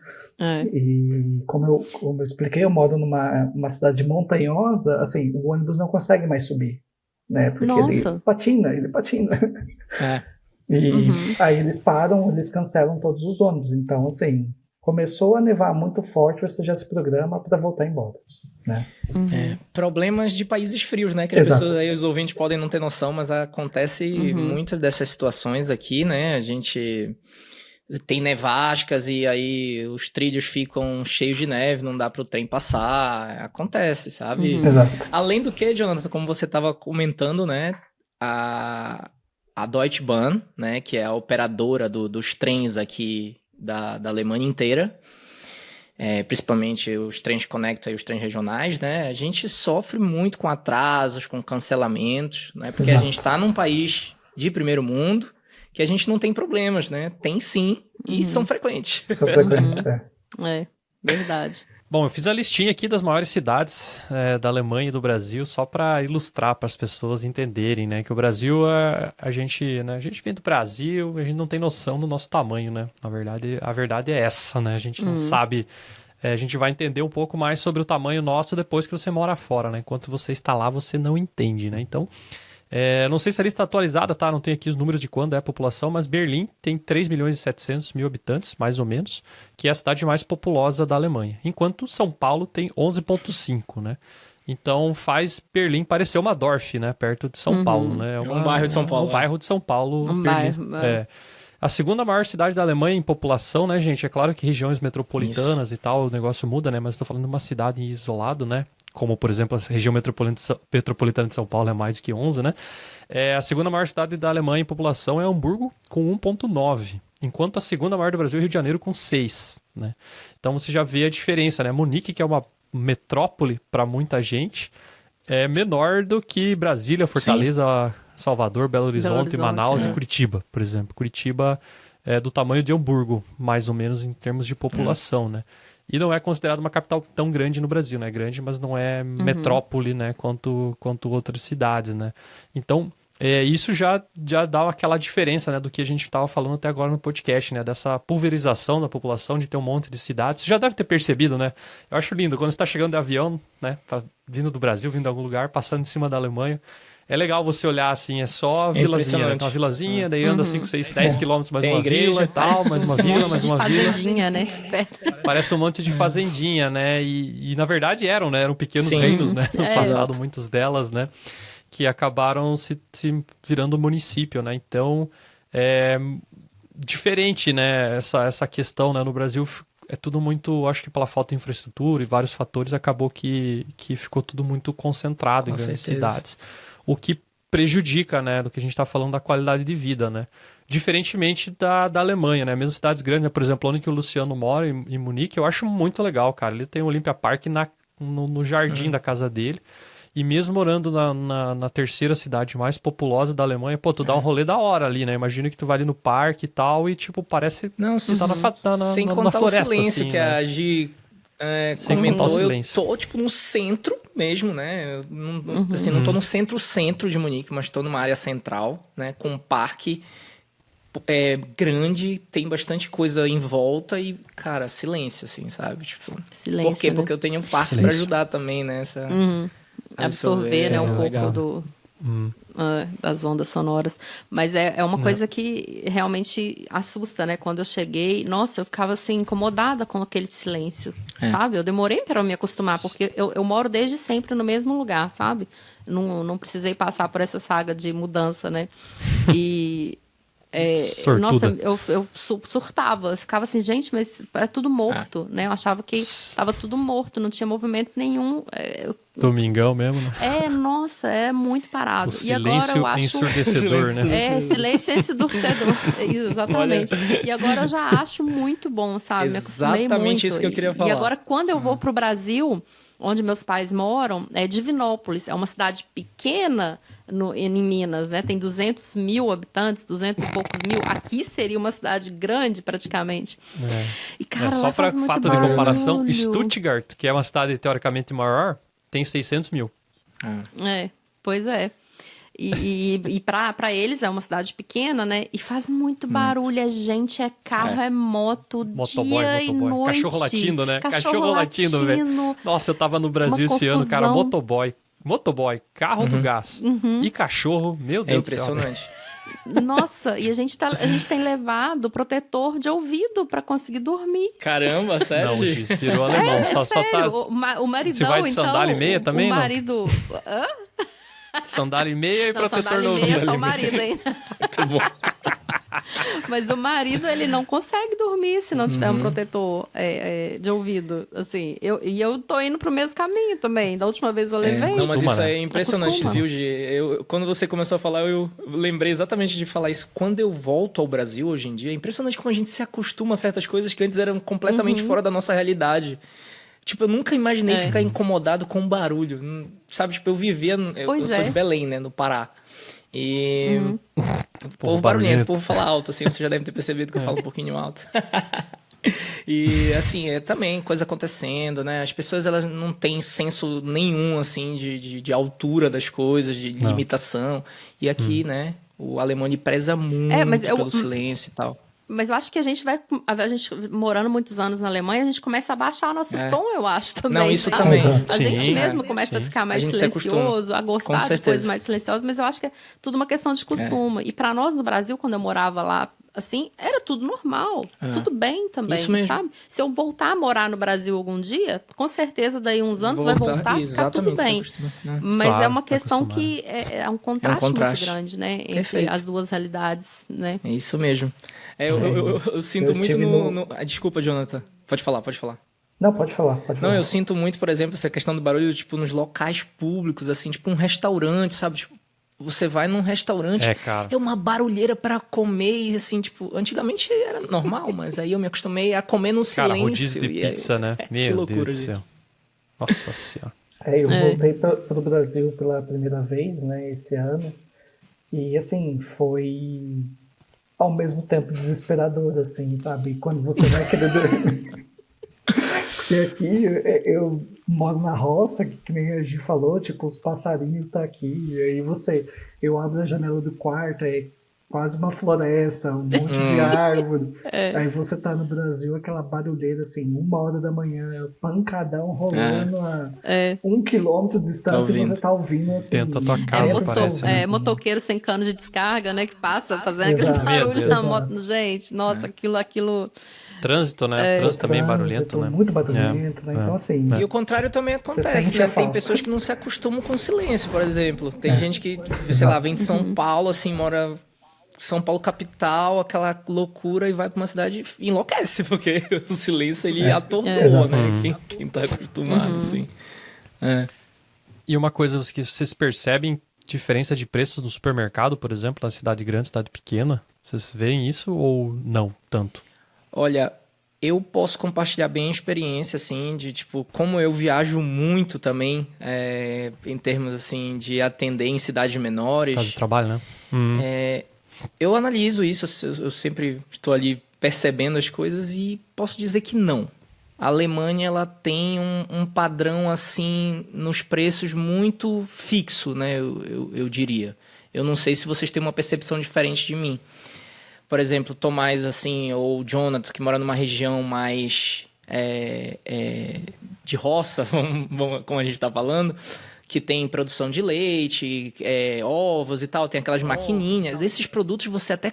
E como eu expliquei, eu moro numa cidade montanhosa, assim, o ônibus não consegue mais subir, né? Porque ele patina. E aí eles param, eles cancelam todos os ônibus. Então, assim, começou a nevar muito forte, você já se programa para voltar embora. Né? Problemas de países frios, né? Que as pessoas aí, os ouvintes podem não ter noção, mas acontece muitas dessas situações aqui, né? A gente tem nevascas e aí os trilhos ficam cheios de neve, não dá para o trem passar, acontece, sabe? Além do que, Jonathan, como você estava comentando, né? A Deutsche Bahn, né? Que é a operadora dos trens aqui da Alemanha inteira, principalmente os trens Connector e os trens regionais, né? A gente sofre muito com atrasos, com cancelamentos, né? Porque a gente está num país de primeiro mundo que a gente não tem problemas, né? Tem sim, e são frequentes. São frequentes, verdade. Bom, eu fiz a listinha aqui das maiores cidades da Alemanha e do Brasil só para ilustrar para as pessoas entenderem, né? Que o Brasil, a gente vem do Brasil, a gente não tem noção do nosso tamanho, né? Na verdade, a verdade é essa, né? A gente não sabe, a gente vai entender um pouco mais sobre o tamanho nosso depois que você mora fora, né? Enquanto você está lá, você não entende, né? Então, Não sei se a lista está atualizada, tá? Não tem aqui os números de quando é a população, mas Berlim tem 3.700.000 habitantes, mais ou menos, que é a cidade mais populosa da Alemanha. Enquanto São Paulo tem 11,5, né? Então faz Berlim parecer uma Dorf, né? Perto de São Paulo, né? Um bairro de São Paulo. Um bairro de São Paulo, Um Berlim. bairro, A segunda maior cidade da Alemanha em população, né, gente? É claro que regiões metropolitanas e tal, o negócio muda, né? Mas estou falando de uma cidade isolado, né? Como, por exemplo, a região metropolitana de São Paulo é mais do que 11, né? A segunda maior cidade da Alemanha em população é Hamburgo, com 1,9. Enquanto a segunda maior do Brasil é Rio de Janeiro, com 6, né? Então você já vê a diferença, né? Munique, que é uma metrópole para muita gente, é menor do que Brasília, Fortaleza, Salvador, Belo Horizonte, Manaus e Curitiba, por exemplo. Curitiba é do tamanho de Hamburgo, mais ou menos em termos de população, né? E não é considerado uma capital tão grande no Brasil, né? É grande, mas não é metrópole, né? Quanto outras cidades, né? Então, isso já dá aquela diferença, né? Do que a gente estava falando até agora no podcast, né? Dessa pulverização da população, de ter um monte de cidades. Você já deve ter percebido, né? Eu acho lindo, quando você está chegando de avião, né? Vindo do Brasil, vindo de algum lugar, passando em cima da Alemanha. É legal você olhar assim, é só vilazinha, né? Tem uma vilazinha, daí anda 5, 6, 10 quilômetros, mais uma vila e tal, mais uma vila, mais uma vila. Fazendinha, né? Parece um monte de fazendinha, né? E na verdade eram, né? Eram pequenos reinos, né? No passado, muitas delas, né? Que acabaram se virando município, né? Então, diferente, né? Essa questão, né? No Brasil é tudo muito, acho que pela falta de infraestrutura e vários fatores, acabou que ficou tudo muito concentrado em grandes cidades. O que prejudica, né, do que a gente está falando da qualidade de vida, né? Diferentemente da Alemanha, né? Mesmo cidades grandes, né? Por exemplo, onde que o Luciano mora, em Munique, eu acho muito legal, cara. Ele tem o Olympia Park no jardim da casa dele. E mesmo morando na terceira cidade mais populosa da Alemanha, pô, tu dá um rolê da hora ali, né? Imagina que tu vai ali no parque e tal, e tipo, parece que tá sem na contar floresta, o silêncio assim, que né? a Gi comentou, eu tô tipo no centro mesmo, né? Eu não tô no centro de Munique, mas tô numa área central, né? Com um parque grande, tem bastante coisa em volta e, cara, silêncio, assim, sabe? Tipo, Silêncio, por quê? né? Porque eu tenho um parque pra ajudar também, né? Absorver, né, um pouco das ondas sonoras. Mas é uma coisa que realmente assusta, né? Quando eu cheguei, nossa, eu ficava assim, incomodada com aquele silêncio, sabe? Eu demorei para me acostumar, porque eu moro desde sempre no mesmo lugar, sabe? Não precisei passar por essa saga de mudança, né? E... nossa, eu surtava, eu ficava assim, gente, mas é tudo morto, né? Eu achava que estava tudo morto, não tinha movimento nenhum. Domingão mesmo, né? Nossa, é muito parado. O silêncio ensurdecedor, né? Silêncio ensurdecedor, exatamente. E agora eu já acho muito bom, sabe? Me acostumei muito. Exatamente isso que eu queria falar. E agora, quando eu vou pro Brasil, onde meus pais moram, é Divinópolis, é uma cidade pequena em Minas, né? Tem 200 mil habitantes, 200 e poucos mil. Aqui seria uma cidade grande, praticamente. E, cara, só para fato de comparação, Stuttgart, que é uma cidade teoricamente maior, tem 600 mil. Pois é. E para eles é uma cidade pequena, né? E faz muito barulho, é gente, é carro, é moto, dia e noite. Cachorro latindo, né? Cachorro latindo, velho. Nossa, eu tava no Brasil esse ano, cara, motoboy, carro do gás e cachorro, meu Deus do céu. É impressionante. Nossa, e a gente tem levado protetor de ouvido pra conseguir dormir. Caramba, sério? Não, Giz, virou alemão. Só tá... O maridão, você vai de sandália e meia também, o marido... Hã? Sandália e meia e protetor no ouvido. Sandália e meia é só o marido, hein? Muito bom. Mas o marido, ele não consegue dormir se não tiver um protetor de ouvido, assim. Eu tô indo pro mesmo caminho também. Da última vez eu levei. Não, mas isso é impressionante, viu, Gi? Quando você começou a falar, eu lembrei exatamente de falar isso. Quando eu volto ao Brasil hoje em dia, é impressionante como a gente se acostuma a certas coisas que antes eram completamente fora da nossa realidade. Tipo, eu nunca imaginei ficar incomodado com barulho. Sabe, tipo, eu vivia... Eu sou de Belém, né, no Pará. E... O povo barulhento, o povo fala alto, assim. Você já deve ter percebido que eu falo um pouquinho alto. E, assim, também coisa acontecendo, né? As pessoas, elas não têm senso nenhum, assim, de altura das coisas, de limitação. E aqui, né, o alemão preza muito pelo silêncio e tal. Mas eu acho que a gente morando muitos anos na Alemanha, a gente começa a baixar o nosso tom, eu acho, também. Não, isso sabe? também. A gente Sim, mesmo começa a ficar mais silencioso, a gostar de coisas mais silenciosas, mas eu acho que é tudo uma questão de costume. E pra nós no Brasil, quando eu morava lá, assim, era tudo normal, tudo bem também, isso mesmo. sabe? Se eu voltar a morar no Brasil algum dia, com certeza daí uns anos vai voltar a ficar tudo bem. Mas Claro, é uma questão que é um contraste muito grande, né? Entre as duas realidades, né? É isso mesmo. Eu sinto muito Desculpa, Jonathan. Pode falar. Não, pode falar. Não, eu sinto muito, por exemplo, essa questão do barulho, tipo, nos locais públicos, assim, tipo um restaurante, sabe? Tipo, você vai num restaurante, é uma barulheira pra comer, e assim, tipo, antigamente era normal, mas aí eu me acostumei a comer no silêncio. Cara, rodízio de pizza, né? Que loucura, Deus do céu. Nossa Senhora. Eu voltei pro Brasil pela primeira vez, né, esse ano, e assim, foi ao mesmo tempo desesperador, assim, sabe? Quando você vai querer dormir. Porque aqui eu moro na roça, que nem a Gi falou, tipo, os passarinhos estão aqui, e aí eu abro a janela do quarto, é quase uma floresta, um monte de árvore. Aí você tá no Brasil, aquela barulheira, assim, 1h da manhã, pancadão rolando a 1 quilômetro de distância e você tá ouvindo, assim... Dentro da tua casa, parece. Né? Motoqueiro sem cano de descarga, né, que passa fazendo aquele barulho na moto. Gente, nossa, aquilo... Trânsito, né? Trânsito também barulhento, né? Muito barulhento, né? Então, assim... E o contrário também acontece, né? Tem pessoas que não se acostumam com o silêncio, por exemplo. Tem gente que, sei lá, vem de São Paulo, assim, mora... São Paulo capital, aquela loucura, e vai pra uma cidade e enlouquece, porque o silêncio, ele atordoa, né? Quem tá acostumado, assim. E uma coisa que vocês percebem, diferença de preços no supermercado, por exemplo, na cidade grande, cidade pequena? Vocês veem isso ou não tanto? Olha, eu posso compartilhar bem a experiência, assim, de, tipo, como eu viajo muito também, em termos, assim, de atender em cidades menores. Caso de trabalho, né? Eu analiso isso, eu sempre estou ali percebendo as coisas e posso dizer que não. A Alemanha, ela tem um padrão, assim, nos preços muito fixo, né, eu diria. Eu não sei se vocês têm uma percepção diferente de mim. Por exemplo, Tomás, assim, ou Jonathan, que mora numa região mais de roça, como a gente está falando, que tem produção de leite, ovos e tal, tem aquelas maquininhas. Esses produtos você até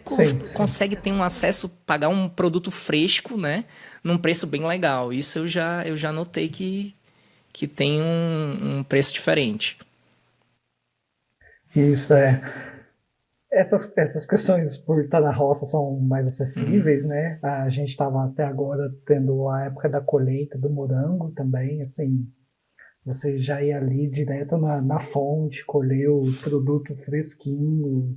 consegue ter um acesso, pagar um produto fresco, né? Num preço bem legal. Isso eu já notei que tem um preço diferente. Isso, Essas questões, por estar na roça, são mais acessíveis, né? A gente estava até agora tendo a época da colheita do morango também, assim... Você já ia ali direto na fonte, colher o produto fresquinho.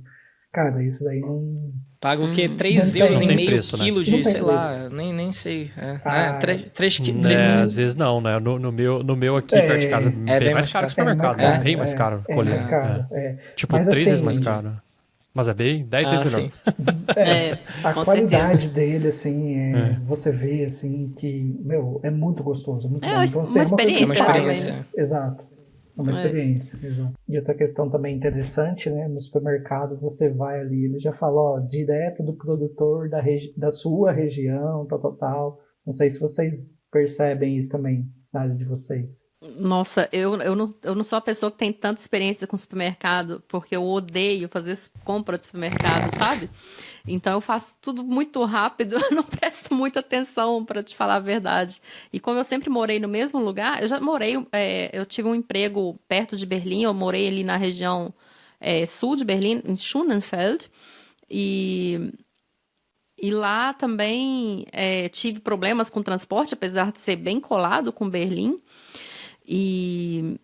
Cara, isso daí não... Paga o quê? 3 euros em meio preço, quilo, né? de, sei lá, nem sei. 3 quilos. Às vezes não, né? No meu aqui, perto de casa, é bem mais caro que o supermercado. É bem mais caro colher. Mais caro, Tipo, mas, 3 vezes assim, mais caro. Mas é bem 10 vezes melhor. A qualidade dele, assim, você vê, assim, que, meu, é muito gostoso, muito bom. Então, assim, uma experiência. Né? Exato. É uma experiência, exato. E outra questão também interessante, né? No supermercado, você vai ali, ele já fala, ó, direto do produtor da sua região, tal. Não sei se vocês percebem isso também na área de vocês. Nossa, eu não sou a pessoa que tem tanta experiência com supermercado, porque eu odeio fazer compra de supermercado, sabe? Então eu faço tudo muito rápido, eu não presto muita atenção, para te falar a verdade. E como eu sempre morei no mesmo lugar, eu já morei, eu tive um emprego perto de Berlim, eu morei ali na região sul de Berlim, em Schönefeld, e lá também tive problemas com transporte, apesar de ser bem colado com Berlim. E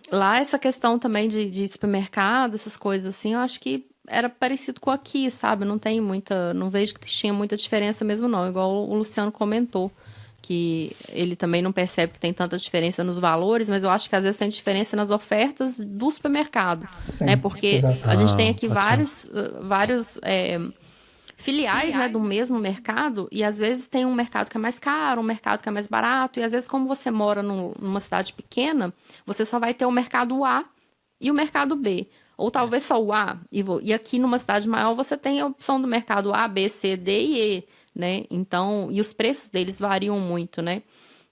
lá essa questão também de supermercado, essas coisas assim, eu acho que era parecido com aqui, sabe? Não vejo que tinha muita diferença mesmo não, igual o Luciano comentou, que ele também não percebe que tem tanta diferença nos valores, mas eu acho que às vezes tem diferença nas ofertas do supermercado, né? Porque a gente tem aqui vários filiais, né, do mesmo mercado, e às vezes tem um mercado que é mais caro, um mercado que é mais barato, e às vezes como você mora numa cidade pequena, você só vai ter o mercado A, e o mercado B. Ou talvez só o A. E aqui numa cidade maior você tem a opção do mercado A, B, C, D e E, né? Então, e os preços deles variam muito, né?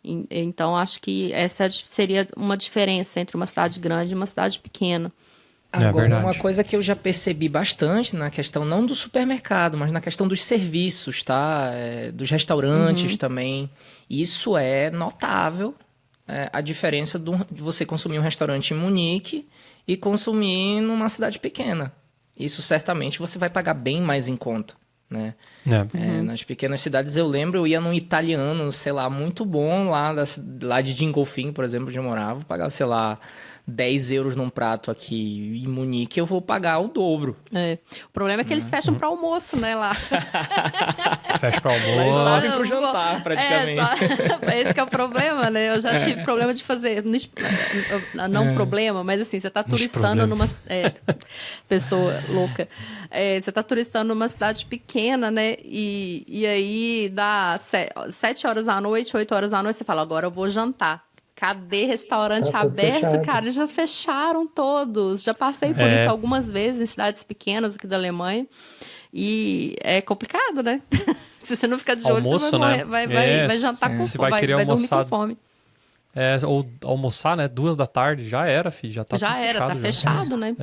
Então, acho que essa seria uma diferença entre uma cidade grande e uma cidade pequena. Agora, uma coisa que eu já percebi bastante na questão, não do supermercado, mas na questão dos serviços, tá? Dos restaurantes também. Isso é notável, a diferença de você consumir um restaurante em Munique e consumir numa cidade pequena. Isso certamente você vai pagar bem mais em conta, né? Nas pequenas cidades, eu lembro, eu ia num italiano, sei lá, muito bom, lá de Dingolfing, por exemplo, onde eu morava, pagava, sei lá, 10 euros num prato aqui em Munique, eu vou pagar o dobro. O problema é que eles fecham para almoço, né, lá. Fecha para almoço. Eles sobem pro jantar, praticamente. Esse que é o problema, né? Eu já tive problema de fazer... Não problema, mas assim, você tá turistando numa... pessoa louca. Você tá turistando numa cidade pequena, né? E aí dá 7 horas da noite, 8 horas da noite, você fala, agora eu vou jantar. Cadê restaurante aberto, fechado. cara? Eles já fecharam todos. Já passei por isso algumas vezes em cidades pequenas aqui da Alemanha. E é complicado, né? Se você não ficar de olho, Almoço, você vai, né? vai jantar com Você fome, vai querer vai dormir almoçar. com fome. Ou almoçar, né? 2 da tarde, já era, filho. Já tá tudo fechado. Tá fechado, né?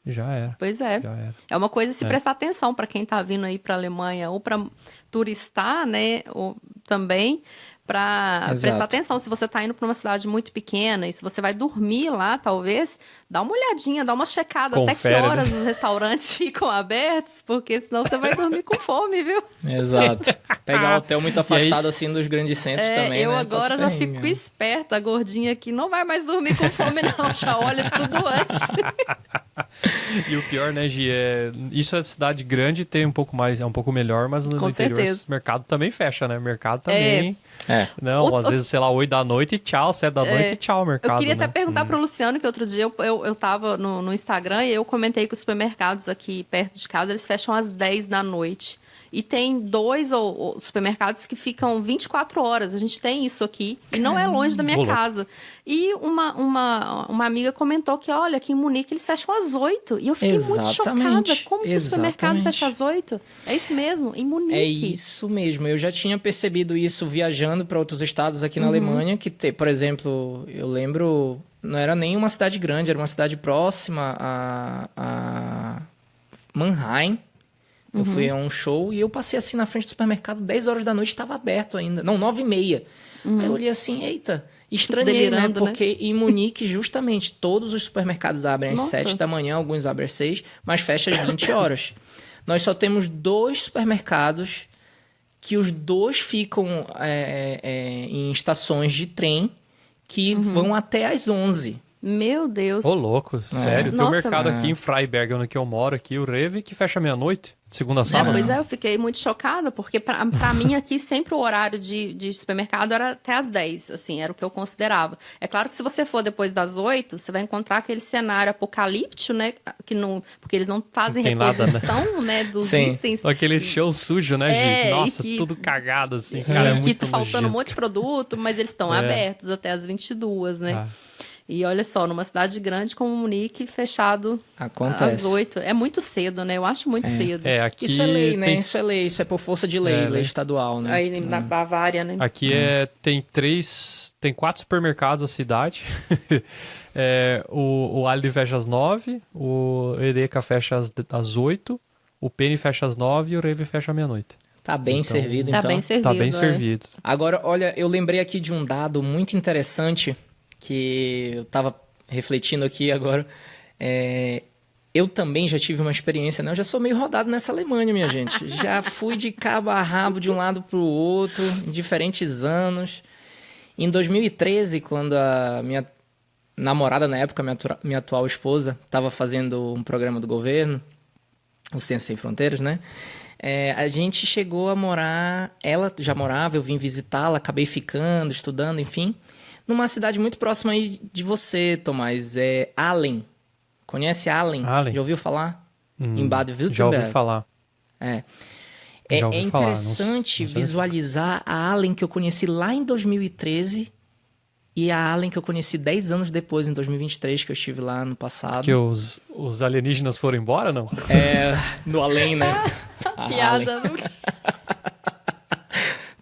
Já era. Pois é. Já era. É uma coisa se prestar atenção para quem tá vindo aí para Alemanha ou para turistar, né? Ou também para prestar atenção. Se você tá indo para uma cidade muito pequena e se você vai dormir lá, talvez, dá uma olhadinha, dá uma checada Confere, até que horas né? os restaurantes ficam abertos, porque senão você vai dormir com fome, viu? Exato. Pegar um hotel muito afastado assim dos grandes centros também, eu né? agora já fico esperta, a gordinha aqui não vai mais dormir com fome não, já olha tudo antes. E o pior, né, Gi, isso é cidade grande, tem um pouco mais, é um pouco melhor, mas no interior esse mercado também fecha, né? Mercado também. Não, às vezes, sei lá, 8 da noite e tchau, 7 da noite e tchau, mercado. Eu queria até né? perguntar pro Luciano, que outro dia eu tava no Instagram e eu comentei que os supermercados aqui perto de casa, eles fecham às 10 da noite. E tem 2 supermercados que ficam 24 horas. A gente tem isso aqui. E não é longe da minha casa. E uma amiga comentou que, olha, aqui em Munique eles fecham às 8. E eu fiquei muito chocada. Como que o supermercado fecha às 8? É isso mesmo, em Munique. É isso mesmo. Eu já tinha percebido isso viajando para outros estados aqui na Alemanha. Que, por exemplo, eu lembro... Não era nem uma cidade grande, era uma cidade próxima a Mannheim. Eu fui a um show e eu passei assim na frente do supermercado, 10 horas da noite, estava aberto ainda. Não, 9h30. Aí eu olhei assim, eita, estranhei, né? Porque em Munique, justamente, todos os supermercados abrem às 7 da manhã, alguns abrem às 6, mas fecham às 20 horas. Nós só temos 2 supermercados que os 2 ficam em estações de trem que vão até às 11. Meu Deus. Ô, louco, sério. Tem um mercado aqui mano. em Freiberg, onde eu moro, aqui, o Rewe, que fecha meia-noite, segunda a sábado. Pois é, eu fiquei muito chocada, porque pra mim aqui sempre o horário de supermercado era até às 10, assim, era o que eu considerava. É claro que se você for depois das 8, você vai encontrar aquele cenário apocalíptico, né, porque eles não fazem reposição, né, dos itens. Aquele chão sujo, né, gente? Nossa, tudo cagado, assim, cara, é muito tá faltando um monte de produto, mas eles estão abertos até às 22, né? E olha só, numa cidade grande como Munique, fechado às 8. É muito cedo, né? Eu acho muito cedo. Aqui isso é lei, né? Isso é lei, isso é por força de lei, lei estadual, né? Aí na Bavária, né? Aqui tem 4 supermercados na cidade. O Aldi fecha às 9, o Edeka fecha às 8, o Penny fecha às 9 e o Rewe fecha à meia-noite. Tá bem servido, então. Tá bem servido. Tá bem servido. Agora, olha, eu lembrei aqui de um dado muito interessante que eu tava refletindo aqui agora. Eu também já tive uma experiência, né? Eu já sou meio rodado nessa Alemanha, minha gente. Já fui de cabo a rabo de um lado pro outro, em diferentes anos. Em 2013, quando a minha namorada, na época, minha atual esposa, estava fazendo um programa do governo, o Ciência Sem Fronteiras, né? A gente chegou a morar... Ela já morava, eu vim visitá-la, acabei ficando, estudando, enfim... Numa cidade muito próxima aí de você, Tomás, Aalen. Conhece Aalen? Já ouviu falar? Em Baden-Württemberg? Já ouvi falar. É interessante visualizar a Aalen que eu conheci lá em 2013 E a Allen que eu conheci 10 anos depois, em 2023, que eu estive lá no passado. Que os alienígenas foram embora, não? No além, né? A Allen. Piada.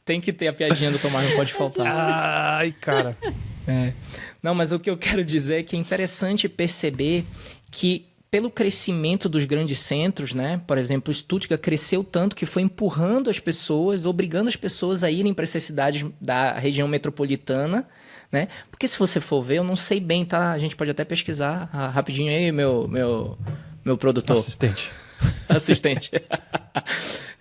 Tem que ter a piadinha do Tomás, não pode faltar. Ai, cara. Não, mas o que eu quero dizer é que é interessante perceber que pelo crescimento dos grandes centros, né? Por exemplo, Stuttgart cresceu tanto que foi empurrando as pessoas, obrigando as pessoas a irem para essas cidades da região metropolitana, né? Porque se você for ver, eu não sei bem, tá? A gente pode até pesquisar rapidinho aí, meu produtor. Assistente.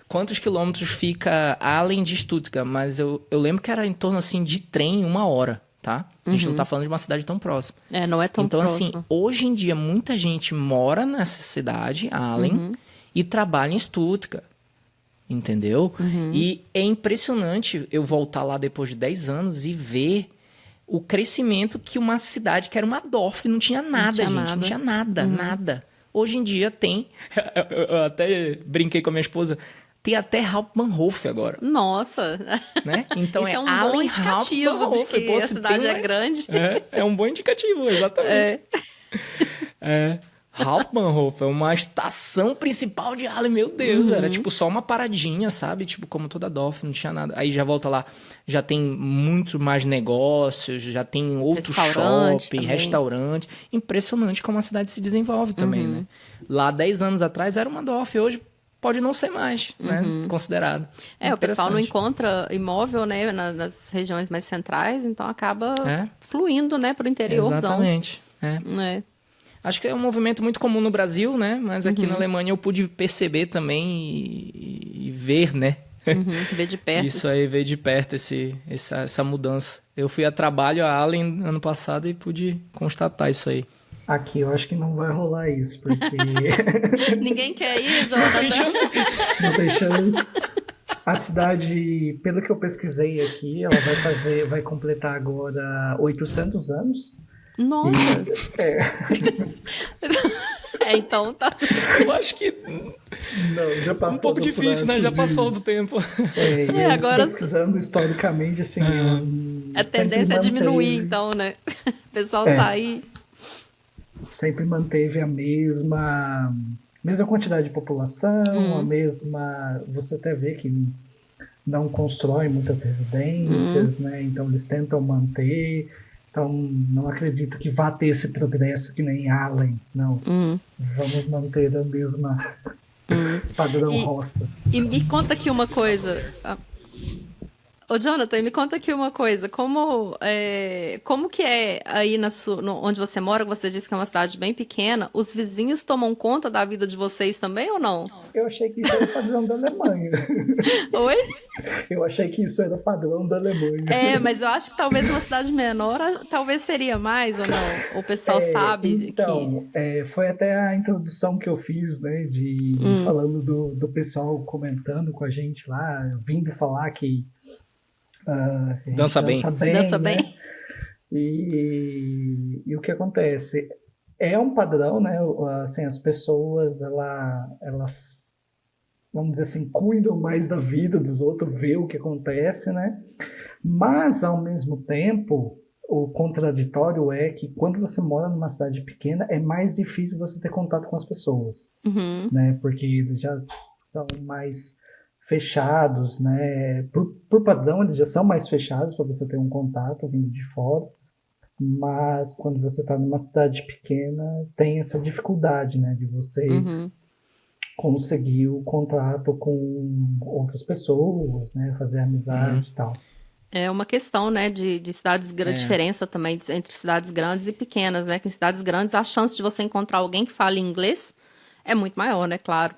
Quantos quilômetros fica além de Stuttgart? Mas eu lembro que era em torno assim de trem 1 hora. Tá? A gente não tá falando de uma cidade tão próxima. Não é tão próxima. Então, assim, hoje em dia, muita gente mora nessa cidade, Allen, e trabalha em Stuttgart. Entendeu? E é impressionante eu voltar lá depois de 10 anos e ver o crescimento que uma cidade que era uma Dorf, não tinha nada, gente. Não tinha nada, nada. Hoje em dia tem... Eu até brinquei com a minha esposa... Tem até Hauptbahnhof agora. Nossa! Né? Então isso é um Allen bom indicativo de que a cidade é grande. É um bom indicativo, exatamente. Hauptbahnhof é uma estação principal de Allen, meu Deus. Era tipo só uma paradinha, sabe? Tipo, como toda Dorf, não tinha nada. Aí já volta lá, já tem muito mais negócios, já tem outro shopping, restaurante. Impressionante como a cidade se desenvolve também, né? Lá 10 anos atrás era uma Dorf, hoje... pode não ser mais, né? Considerado. O pessoal não encontra imóvel, né? Nas regiões mais centrais, então acaba fluindo, né? Para o interiorzão. Exatamente. Acho que é um movimento muito comum no Brasil, né? Mas aqui na Alemanha eu pude perceber também e ver, né? Ver de perto. Isso aí, ver de perto essa mudança. Eu fui a trabalho a Allen ano passado e pude constatar isso aí. Aqui eu acho que não vai rolar isso, porque... Ninguém quer ir, Jonathan. Não tem chance. Não tem chance. A cidade, pelo que eu pesquisei aqui, ela vai completar agora 800 anos. Nossa! Então tá. Eu acho que... Não, já passou um pouco difícil, né? Já passou do tempo. E agora... pesquisando historicamente, assim... A tendência é diminuir, então, né? O pessoal sair... Sempre manteve a mesma quantidade de população, a mesma... Você até vê que não constrói muitas residências, né? Então eles tentam manter. Então não acredito que vá ter esse progresso que nem Allen, não. Vamos manter a mesma padrão roça. E me conta aqui uma coisa... Ô, Jonathan, me conta aqui uma coisa. Como que é aí onde você mora, que você disse que é uma cidade bem pequena, os vizinhos tomam conta da vida de vocês também ou não? Eu achei que isso era padrão da Alemanha. Oi? Eu achei que isso era padrão da Alemanha. Mas eu acho que talvez uma cidade menor, talvez seria mais ou não? O pessoal sabe então, que... foi até a introdução que eu fiz, né, falando do pessoal comentando com a gente lá, vindo falar que dança bem. Dança né? bem. E o que acontece? É um padrão, né? Assim, as pessoas, elas, vamos dizer assim, cuidam mais da vida dos outros, vê o que acontece, né? Mas, ao mesmo tempo, o contraditório é que quando você mora numa cidade pequena, é mais difícil você ter contato com as pessoas, né? Porque eles já são mais... fechados, né? Por padrão, eles já são mais fechados para você ter um contato vindo de fora, mas quando você está numa cidade pequena, tem essa dificuldade, né? De você conseguir o contato com outras pessoas, né? Fazer amizade e tal. É uma questão, né, de cidades, diferença também entre cidades grandes e pequenas, né? Que em cidades grandes a chance de você encontrar alguém que fale inglês é muito maior, né? Claro.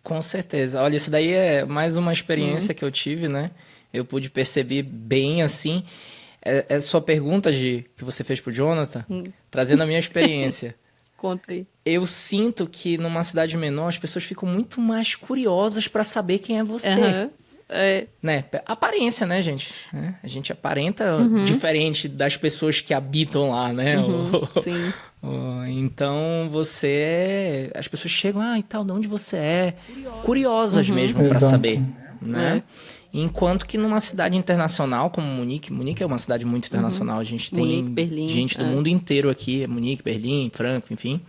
Com certeza. Olha, isso daí é mais uma experiência que eu tive, né? Eu pude perceber bem, assim... sua pergunta, Gi, que você fez pro Jonathan, trazendo a minha experiência. Conta aí. Eu sinto que numa cidade menor as pessoas ficam muito mais curiosas para saber quem é você. Né? Aparência, né, gente? A gente aparenta diferente das pessoas que habitam lá, né? Sim. Então as pessoas chegam, e tal, de onde você é? Curiosas mesmo para saber, né? Enquanto que numa cidade internacional como Munique é uma cidade muito internacional, a gente tem Munique, Berlim, gente do mundo inteiro aqui, Munique, Berlim, Frankfurt, enfim.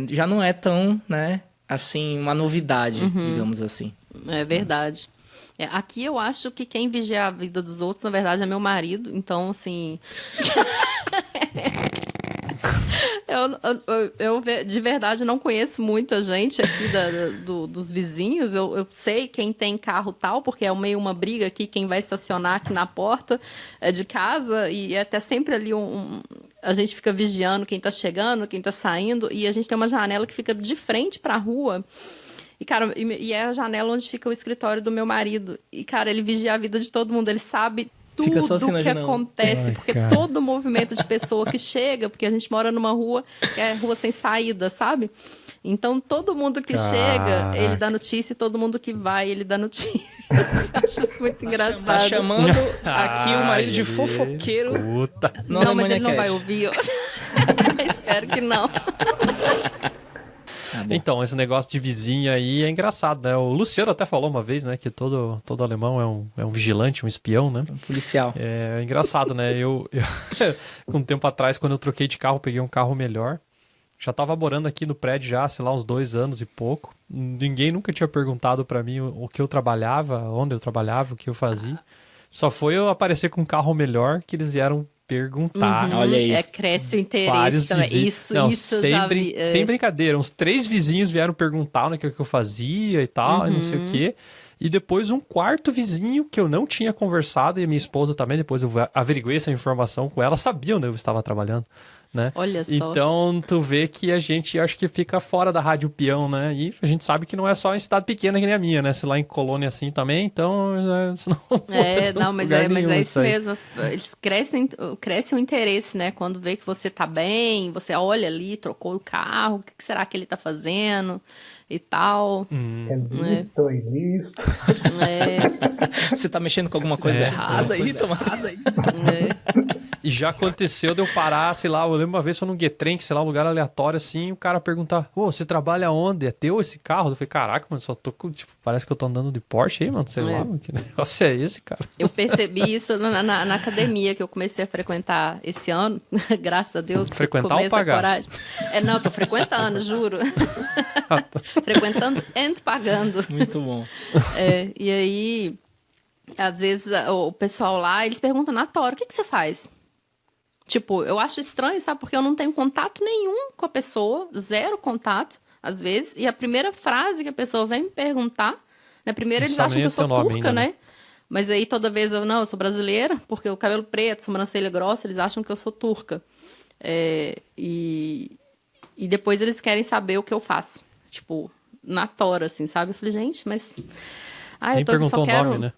Já não é tão, né, assim, uma novidade, digamos assim. É verdade. Aqui eu acho que quem vigia a vida dos outros, na verdade, é meu marido. Então, assim... eu de verdade não conheço muita gente aqui dos vizinhos. Eu sei quem tem carro tal, porque é meio uma briga aqui, quem vai estacionar aqui na porta de casa. E é até sempre ali a gente fica vigiando quem tá chegando, quem tá saindo. E a gente tem uma janela que fica de frente pra rua. E, cara, é a janela onde fica o escritório do meu marido. E, cara, ele vigia a vida de todo mundo. Ele sabe tudo o que acontece. Porque todo movimento de pessoa que chega... Porque a gente mora numa rua que é rua sem saída, sabe? Então, todo mundo que chega, ele dá notícia. E todo mundo que vai, ele dá notícia. Eu acho isso muito engraçado. Tá chamando aqui o marido de fofoqueiro. Escuta. Não, mas ele não vai ouvir. Espero que não. Então, esse negócio de vizinho aí é engraçado, né? O Luciano até falou uma vez, né? Que todo alemão é um vigilante, um espião, né? Um policial. É engraçado, né? Um tempo atrás, quando eu troquei de carro, peguei um carro melhor. Já tava morando aqui no prédio já, sei lá, uns 2 anos e pouco. Ninguém nunca tinha perguntado pra mim o que eu trabalhava, onde eu trabalhava, o que eu fazia. Só foi eu aparecer com um carro melhor que eles vieram perguntar. Olha isso. Cresce o interesse também. Isso eu já vi. Sem brincadeira. Uns 3 vizinhos vieram perguntar o que eu fazia e tal, e não sei o quê. E depois um 4º vizinho que eu não tinha conversado, e a minha esposa também, depois eu averiguei essa informação com ela, sabia onde eu estava trabalhando, né? Olha só. Então, tu vê que a gente, acho que fica fora da rádio peão, né? E a gente sabe que não é só em cidade pequena que nem a minha, né? Se lá em Colônia assim também, então... Não, mas é isso mesmo. Eles cresce o interesse, né? Quando vê que você tá bem, você olha ali, trocou o carro, o que será que ele tá fazendo e tal. É listo. Você tá mexendo com alguma coisa errada aí, tomada aí. E já aconteceu de eu parar, sei lá, eu lembro uma vez só num Guetrem, sei lá, um lugar aleatório assim, o cara perguntar, você trabalha onde? É teu esse carro? Eu falei, caraca, mano, só tô com, tipo, parece que eu tô andando de Porsche aí, mano, sei lá, mano, que negócio é esse, cara? Eu percebi isso na academia que eu comecei a frequentar esse ano, graças a Deus. Frequentar ou pagar? Coragem. Não, eu tô frequentando, juro. Frequentando e pagando. Muito bom. E aí, às vezes, o pessoal lá, eles perguntam na tora, o que você faz? Tipo, eu acho estranho, sabe? Porque eu não tenho contato nenhum com a pessoa, 0 contato, às vezes. E a primeira frase que a pessoa vem me perguntar, né? Primeiro eles acham que eu sou turca, ainda, né? Mas aí toda vez eu sou brasileira, porque o cabelo preto, sobrancelha grossa, eles acham que eu sou turca. E depois eles querem saber o que eu faço. Tipo, na tora, assim, sabe? Eu falei, gente, mas... Nem perguntou o nome, né?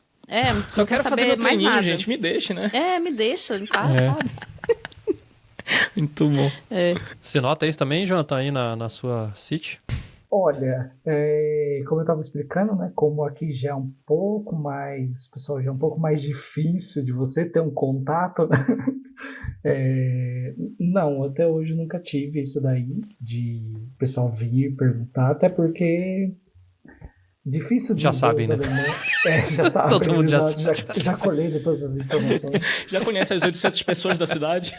Só quero fazer meu treininho, gente, me deixa, né? Me deixa, em paz, sabe? Muito bom. Você nota isso também, Jonathan, aí na sua City? Olha, como eu estava explicando, né? Como aqui já é um pouco mais, pessoal, já é um pouco mais difícil de você ter um contato, né? Não, até hoje eu nunca tive isso daí, de o pessoal vir perguntar, até porque difícil de já sabem, né? Já sabem. Todo mundo já colhendo todas as informações. Já conhece as 800 pessoas da cidade.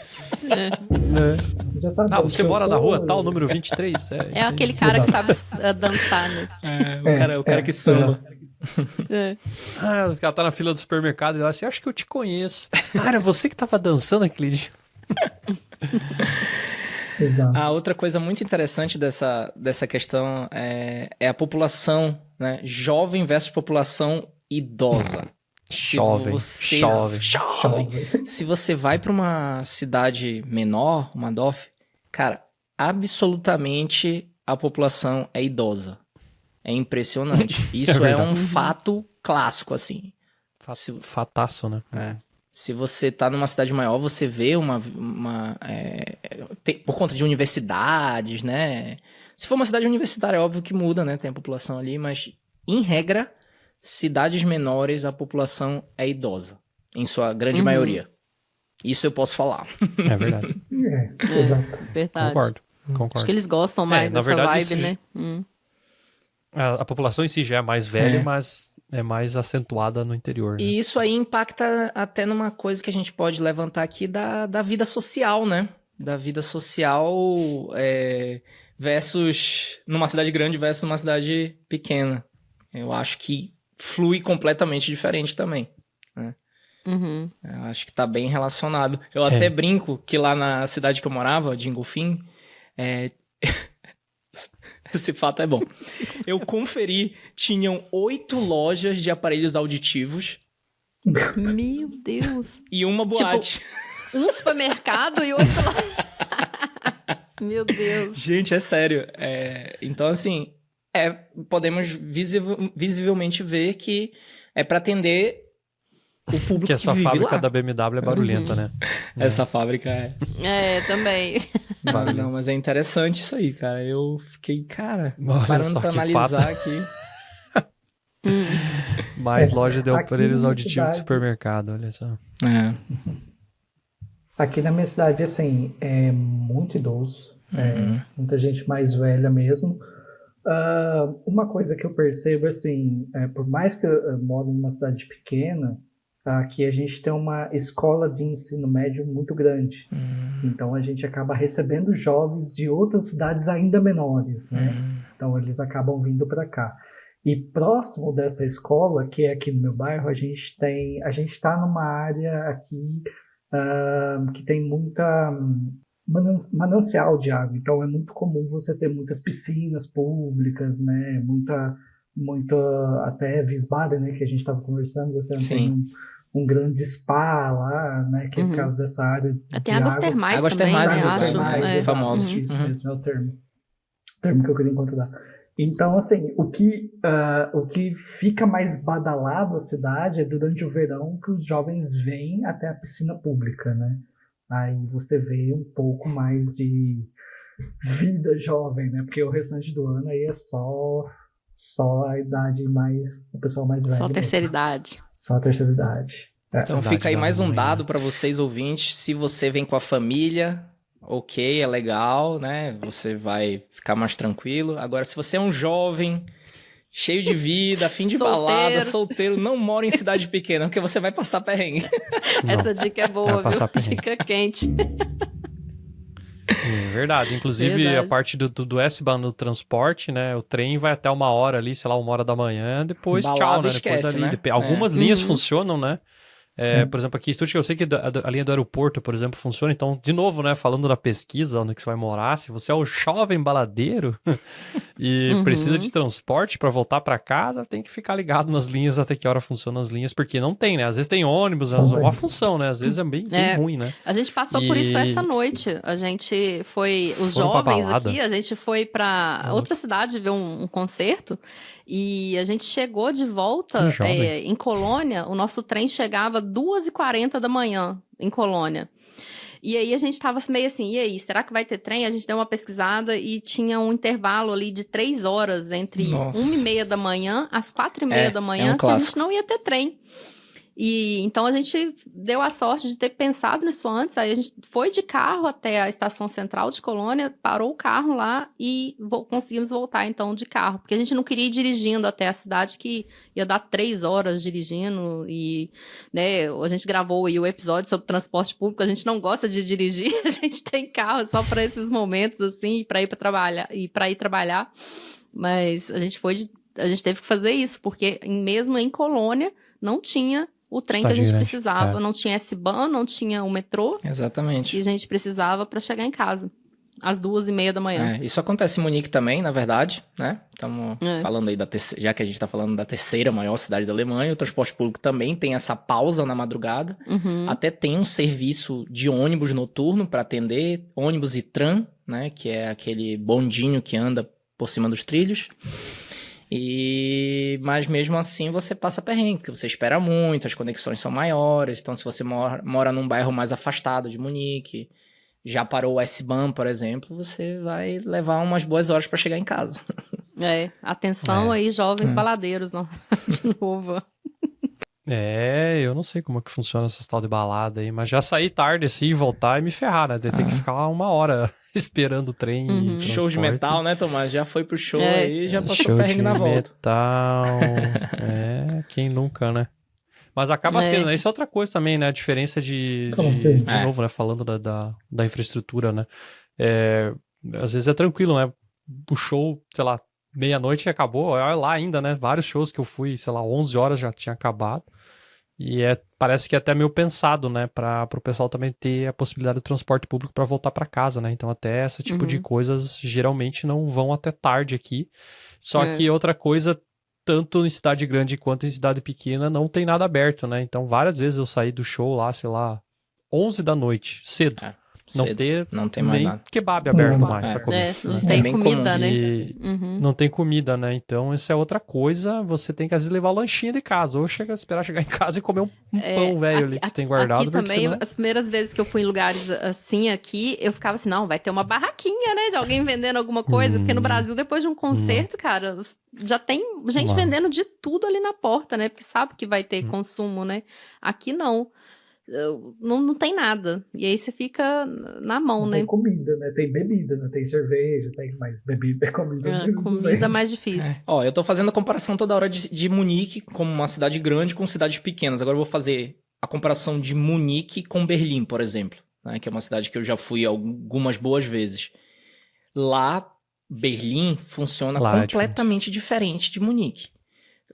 Já sabe. Você mora na rua tal, número 23? É aquele cara que sabe dançar, né? O cara que samba. O cara tá na fila do supermercado e ele assim, acho que eu te conheço. Era você que tava dançando aquele dia. Exato. A outra coisa muito interessante dessa questão é a população, né? Jovem versus população idosa. Jovem. Se você vai para uma cidade menor, uma DOF, cara, absolutamente a população é idosa. É impressionante. Isso é um fato clássico, assim. Fataço, né? Se você tá numa cidade maior, você vê por conta de universidades, né? Se for uma cidade universitária, é óbvio que muda, né? Tem a população ali, mas, em regra, cidades menores, a população é idosa. Em sua grande maioria. Isso eu posso falar. É verdade. Exato. Verdade. Concordo. Acho que eles gostam mais dessa verdade, vibe, né? A população em si já é mais velha, mas é mais acentuada no interior, né? E isso aí impacta até numa coisa que a gente pode levantar aqui da vida social, né? Da vida social versus numa cidade grande versus uma cidade pequena. Eu acho que flui completamente diferente também, né? Uhum. Eu acho que tá bem relacionado. Eu até brinco que lá na cidade que eu morava, de Ingolfim, esse fato é bom. Eu conferi, tinham 8 lojas de aparelhos auditivos. Meu Deus. E uma boate. Tipo, um supermercado e 8 lá. Meu Deus. Gente, é sério. Então, assim, podemos visivelmente ver que é para atender o público que essa vive fábrica lá. da BMW é barulhenta, né? Essa fábrica também. Não, mas é interessante isso aí, cara. Eu fiquei, cara, Olha parando só pra que analisar fato. aqui. Mais loja de aparelhos na auditivos cidade- de supermercado, olha só. Aqui na minha cidade, assim, é muito idoso, muita gente mais velha mesmo. Uma coisa que eu percebo, assim, por mais que eu moro numa cidade pequena, aqui a gente tem uma escola de ensino médio muito grande. Então a gente acaba recebendo jovens de outras cidades ainda menores, né? Então eles acabam vindo para cá. E próximo dessa escola, que é aqui no meu bairro, a gente está numa área aqui que tem muita manancial de água. Então é muito comum você ter muitas piscinas públicas, né? Muita até Wiesbaden, né? Que a gente estava conversando, você não tem um grande spa lá, né? Que é por causa dessa área. Tem águas termais Águas também, termais, né? águas Acho. termais, É. famosas. Isso mesmo é o termo que eu queria encontrar. Então, assim, o que fica mais badalado a cidade é durante o verão que os jovens vêm até a piscina pública, né? Aí você vê um pouco mais de vida jovem, né? Porque o restante do ano aí é só a idade mais... o pessoal mais velho. Só a terceira idade. Só a terceira idade. Então fica aí mais um dado para vocês ouvintes. Se você vem com a família, ok, é legal, né? Você vai ficar mais tranquilo. Agora, se você é um jovem, cheio de vida, afim de balada, solteiro, não mora em cidade pequena, porque você vai passar perrengue. Essa dica é boa, viu? Dica quente. É verdade. Inclusive, a parte do S-Bahn no transporte, né? O trem vai até 1h ali, sei lá, 1h da manhã, depois Balada, tchau, né? esquece, depois ali. né? Algumas linhas funcionam, né? Por exemplo, aqui em Stuttgart, eu sei que a linha do aeroporto, por exemplo, funciona. Então, de novo, né, falando da pesquisa, onde que você vai morar, se você é um jovem baladeiro e precisa de transporte para voltar para casa, tem que ficar ligado nas linhas até que hora funcionam as linhas, porque não tem, né? Às vezes tem ônibus, uma função, né? Às vezes é bem ruim, né? A gente passou por isso essa noite. A gente os Foram pra jovens balada. aqui, a gente foi para outra cidade ver um concerto. E a gente chegou de volta em Colônia. O nosso trem chegava 2h40 da manhã em Colônia. E aí a gente tava meio assim, e aí, será que vai ter trem? A gente deu uma pesquisada e tinha um intervalo ali de 3 horas entre 1h30 da manhã às 4h30 da manhã, que a gente não ia ter trem. E então a gente deu a sorte de ter pensado nisso antes. Aí a gente foi de carro até a estação central de Colônia, parou o carro lá e conseguimos voltar então de carro, porque a gente não queria ir dirigindo até a cidade, que ia dar 3 horas dirigindo. E né, a gente gravou aí o episódio sobre transporte público. A gente não gosta de dirigir, a gente tem carro só para esses momentos assim, para ir trabalhar. Mas a gente teve que fazer isso, porque mesmo em Colônia não tinha o trem que a gente precisava. Não tinha S-Bahn, não tinha o metrô. Exatamente. E a gente precisava para chegar em casa, às 2h30 da manhã. Isso acontece em Munique também, na verdade, né? Estamos falando aí já que a gente está falando da terceira maior cidade da Alemanha, o transporte público também tem essa pausa na madrugada. Até tem um serviço de ônibus noturno para atender, ônibus e tram, né? Que é aquele bondinho que anda por cima dos trilhos. Mas mesmo assim você passa perrengue, porque você espera muito, as conexões são maiores. Então, se você mora num bairro mais afastado de Munique, já parou o S-Bahn, por exemplo, você vai levar umas boas horas para chegar em casa. Atenção aí, jovens baladeiros, não. De novo. Eu não sei como é que funciona essa tal de balada aí, mas já sair tarde assim, voltar e me ferrar, né? Ter que ficar lá 1 hora esperando o trem e Show de transporte. metal, né, Tomás? Já foi pro show É. aí, já passou Show perrengue de na volta. metal. Quem nunca, né? Mas acaba sendo, né? Isso é outra coisa também, né? A diferença Como assim? de novo, né? Falando da infraestrutura, né? Às vezes é tranquilo, né? O show, sei lá, meia-noite acabou. Olha lá ainda, né? Vários shows que eu fui, sei lá, 11 horas já tinha acabado. E parece que é até meio pensado, né? Para o pessoal também ter a possibilidade do transporte público para voltar para casa, né? Então até esse tipo de coisas geralmente não vão até tarde aqui. Só que outra coisa, tanto em cidade grande quanto em cidade pequena, não tem nada aberto, né? Então várias vezes eu saí do show lá, sei lá, 11 da noite, cedo. Não tem mais nem nada. kebab aberto mais pra comer. Não né? tem bem comida, comum. né? E não tem comida, né? Então isso é outra coisa. Você tem que às vezes levar o lanchinho de casa. Ou esperar chegar em casa e comer um pão velho ali que você tem guardado. Aqui também, senão... as primeiras vezes que eu fui em lugares assim aqui, eu ficava assim, não, vai ter uma barraquinha, né? De alguém vendendo alguma coisa. Porque no Brasil, depois de um concerto, cara, já tem gente vendendo de tudo ali na porta, né? Porque sabe que vai ter consumo, né? Aqui não. Não tem nada. E aí você fica na mão, não né? Tem comida, né? Tem bebida, né? Tem cerveja, tem mais bebida, comida. Comida mais difícil. Ó, eu tô fazendo a comparação toda hora de Munique como uma cidade grande com cidades pequenas. Agora eu vou fazer a comparação de Munique com Berlim, por exemplo, né? Que é uma cidade que eu já fui algumas boas vezes. Lá, Berlim funciona completamente diferente de Munique.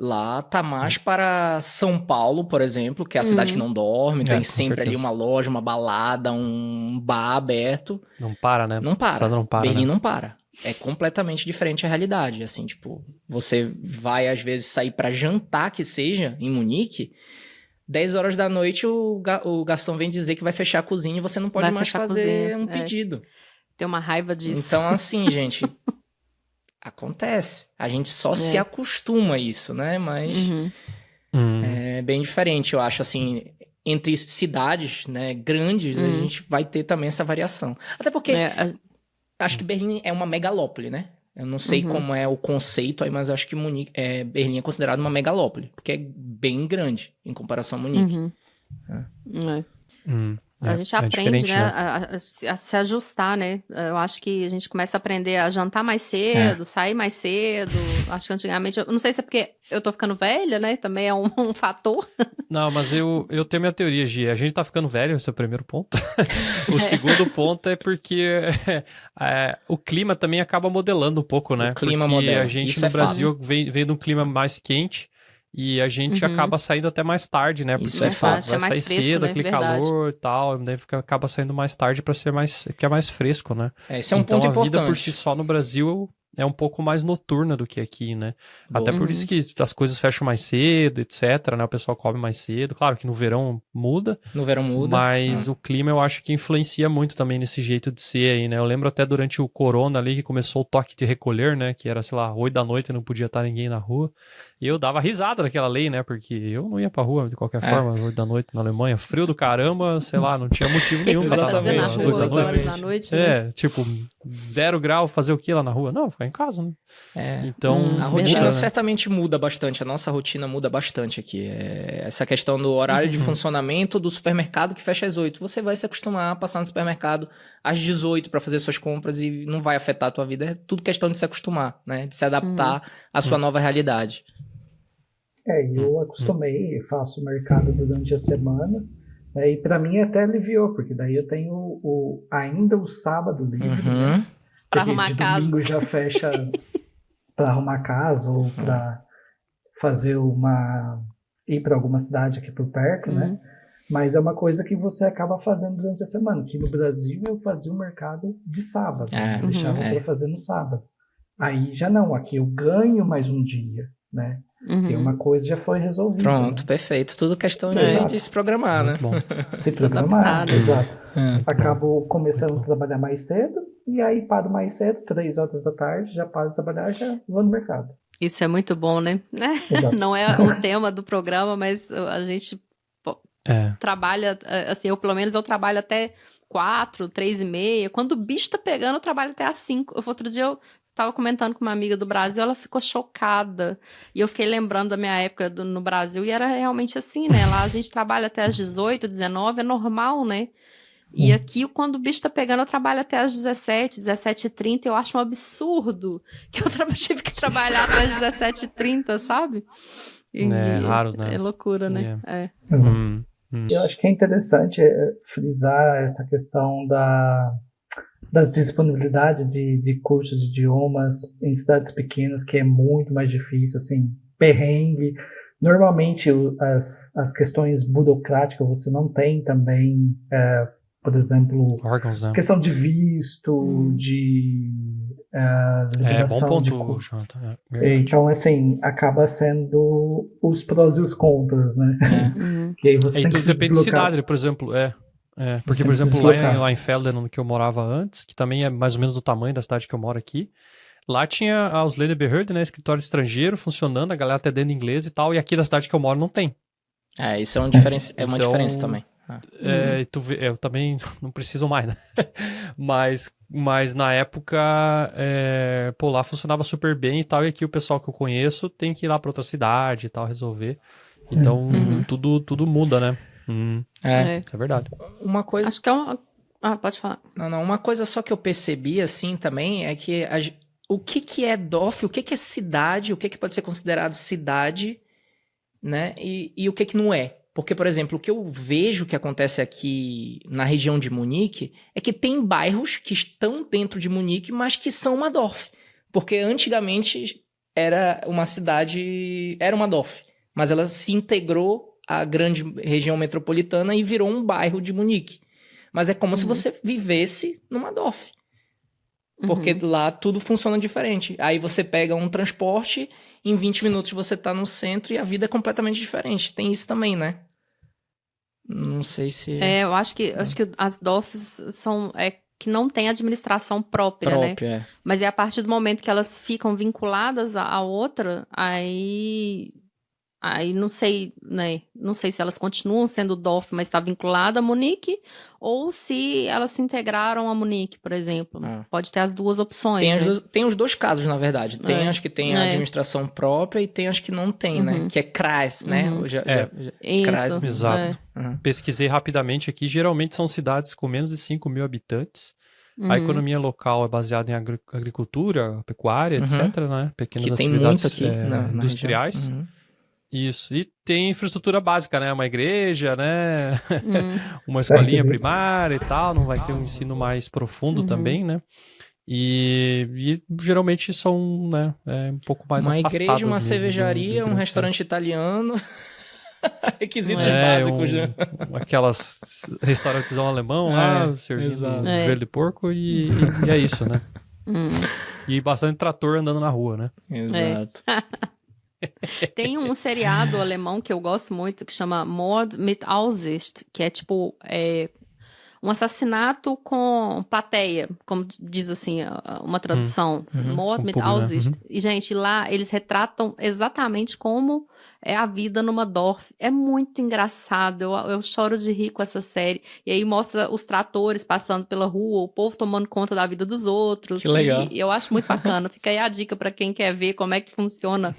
Lá tá mais para São Paulo, por exemplo, que é a cidade que não dorme, tem sempre ali uma loja, uma balada, um bar aberto. Não para, né? Não para. Não para, Berlim né? não para. É completamente diferente a realidade, assim, tipo, você vai às vezes sair para jantar que seja em Munique, 10 horas da noite o garçom vem dizer que vai fechar a cozinha e você não pode mais fazer um pedido. Tem uma raiva disso. Então, assim, gente, acontece. A gente só se acostuma a isso, né? Mas é bem diferente, eu acho, assim, entre cidades, né, grandes, a gente vai ter também essa variação. Até porque acho que Berlim é uma megalópole, né? Eu não sei como é o conceito aí, mas eu acho que Berlim é considerado uma megalópole, porque é bem grande em comparação a Munique. A gente aprende, né? A se ajustar, né? Eu acho que a gente começa a aprender a jantar mais cedo, sair mais cedo. Acho que antigamente... Eu não sei se é porque eu tô ficando velha, né? Também é um fator. Não, mas eu tenho minha teoria, Gi. A gente tá ficando velho, esse é o primeiro ponto. O segundo ponto é porque o clima também acaba modelando um pouco, né? O clima porque modela. a gente Isso no Brasil vem de um clima mais quente. E a gente acaba saindo até mais tarde, né? Porque isso é fato. vai sair fresco, cedo, né? aquele Verdade. calor e tal, daí acaba saindo mais tarde pra ser mais, que é mais fresco, né? Esse é um então, ponto a importante. vida por si só no Brasil é um pouco mais noturna do que aqui, né? Até por isso que as coisas fecham mais cedo, etc, né? O pessoal come mais cedo. Claro que no verão muda. No verão muda. Mas o clima eu acho que influencia muito também nesse jeito de ser aí, né? Eu lembro até durante o corona ali que começou o toque de recolher, né? Que era, sei lá, 8 da noite, não podia estar ninguém na rua. E eu dava risada daquela lei, né? Porque eu não ia pra rua de qualquer forma, às 8 da noite na Alemanha. Frio do caramba, sei lá, não tinha motivo nenhum pra estar na rua às 8 da noite. 8 horas da noite, né? Tipo, 0 grau, fazer o que lá na rua? Não, ficar em casa, né? Então, a rotina muda, né? certamente muda bastante, a nossa rotina muda bastante aqui. Essa questão do horário de funcionamento do supermercado que fecha às 8. Você vai se acostumar a passar no supermercado às 18 para fazer suas compras e não vai afetar a tua vida. É tudo questão de se acostumar, né? De se adaptar à sua nova realidade. Eu acostumei, faço mercado durante a semana, né, e para mim até aliviou, porque daí eu tenho ainda o sábado livre, né? Pra arrumar de casa. domingo já fecha para arrumar casa ou para fazer ir para alguma cidade aqui por perto, né? Mas é uma coisa que você acaba fazendo durante a semana. Aqui no Brasil eu fazia o mercado de sábado, deixava para fazer no sábado. Aí já não, aqui eu ganho mais um dia, né? E uma coisa já foi resolvida. Pronto, né? perfeito. Tudo questão de se programar, Muito né? bom. Se programar, adaptado. exato. Acabo começando a trabalhar mais cedo, e aí paro mais cedo, 3 horas da tarde, já paro de trabalhar, já vou no mercado. Isso é muito bom, né? Exato. Não é o tema do programa, mas a gente trabalha, assim, pelo menos eu trabalho até 4, 3h30. Quando o bicho tá pegando, eu trabalho até às 5. Outro dia eu tava comentando com uma amiga do Brasil, ela ficou chocada. E eu fiquei lembrando da minha época no Brasil, e era realmente assim, né? Lá a gente trabalha até às 18, 19, é normal, né? E aqui, quando o bicho tá pegando, eu trabalho até às 17h30, eu acho um absurdo que eu tive que trabalhar até às 17h30, sabe? É raro, né? É loucura, né? Eu acho que é interessante frisar essa questão das disponibilidades de cursos de idiomas em cidades pequenas, que é muito mais difícil, assim, perrengue. Normalmente, as questões burocráticas você não tem também, por exemplo, órgãos, né? questão de visto, de liberação bom de ponto, curso. Jonathan. Então, assim, acaba sendo os prós e os contras, né? Que aí você tem que tudo se depende de deslocar. cidade, por exemplo, porque, tem por que se exemplo, lá deslocar. em Felden, onde eu morava antes, que também é mais ou menos do tamanho da cidade que eu moro aqui, lá tinha a Ausländerbehörde, né, escritório estrangeiro funcionando, a galera atendendo inglês e tal, e aqui da cidade que eu moro não tem. Isso é uma Então, diferença também. E tu vê, eu também não preciso mais, né? Mas na época, lá funcionava super bem e tal, e aqui o pessoal que eu conheço tem que ir lá pra outra cidade e tal, resolver. Então, tudo muda, né? É verdade. Uma coisa... Acho que é uma... pode falar. Não, uma coisa só que eu percebi, assim, também, é que o que é DOF, o que é cidade, o que pode ser considerado cidade, né? E o que não é. Porque, por exemplo, o que eu vejo que acontece aqui na região de Munique é que tem bairros que estão dentro de Munique, mas que são uma DOF. Porque antigamente era uma cidade, era uma DOF, mas ela se integrou à grande região metropolitana e virou um bairro de Munique. Mas é como se você vivesse numa DOF. Porque lá tudo funciona diferente. Aí você pega um transporte, em 20 minutos você tá no centro e a vida é completamente diferente. Tem isso também, né? Não sei se... eu acho que as DOFs são... que não tem administração própria, né? Mas a partir do momento que elas ficam vinculadas à outra, aí não sei, né? Não sei se elas continuam sendo DOF, mas está vinculada a Munique, ou se elas se integraram a Munique, por exemplo. Pode ter as duas opções, tem os dois casos, na verdade. Tem as que tem a administração própria e tem as que não tem, né? Que é CRAS, né? CRAS. Exato. Pesquisei rapidamente aqui. Geralmente são cidades com menos de 5 mil habitantes. A economia local é baseada em agricultura, pecuária, etc., né? Pequenas que atividades tem muito aqui industriais. Isso, e tem infraestrutura básica, né? Uma igreja, né? Uma escolinha primária e tal, não vai ter um ensino mais profundo também, né? E geralmente são, né, um pouco mais afastadas. Uma igreja, uma cervejaria, um restaurante italiano, requisitos básicos, né? Aquelas restaurantes alemão lá, servindo joelho de porco e é isso, né? E bastante trator andando na rua, né? Exato. Tem um seriado alemão que eu gosto muito que chama Mord mit Aussicht, que é tipo um assassinato com plateia, como diz assim uma tradução. Mord mit Aussicht. E, gente, lá eles retratam exatamente como é a vida numa Dorf. É muito engraçado, eu choro de rir com essa série. E aí mostra os tratores passando pela rua, o povo tomando conta da vida dos outros. Que legal. E eu acho muito bacana. Fica aí a dica para quem quer ver como é que funciona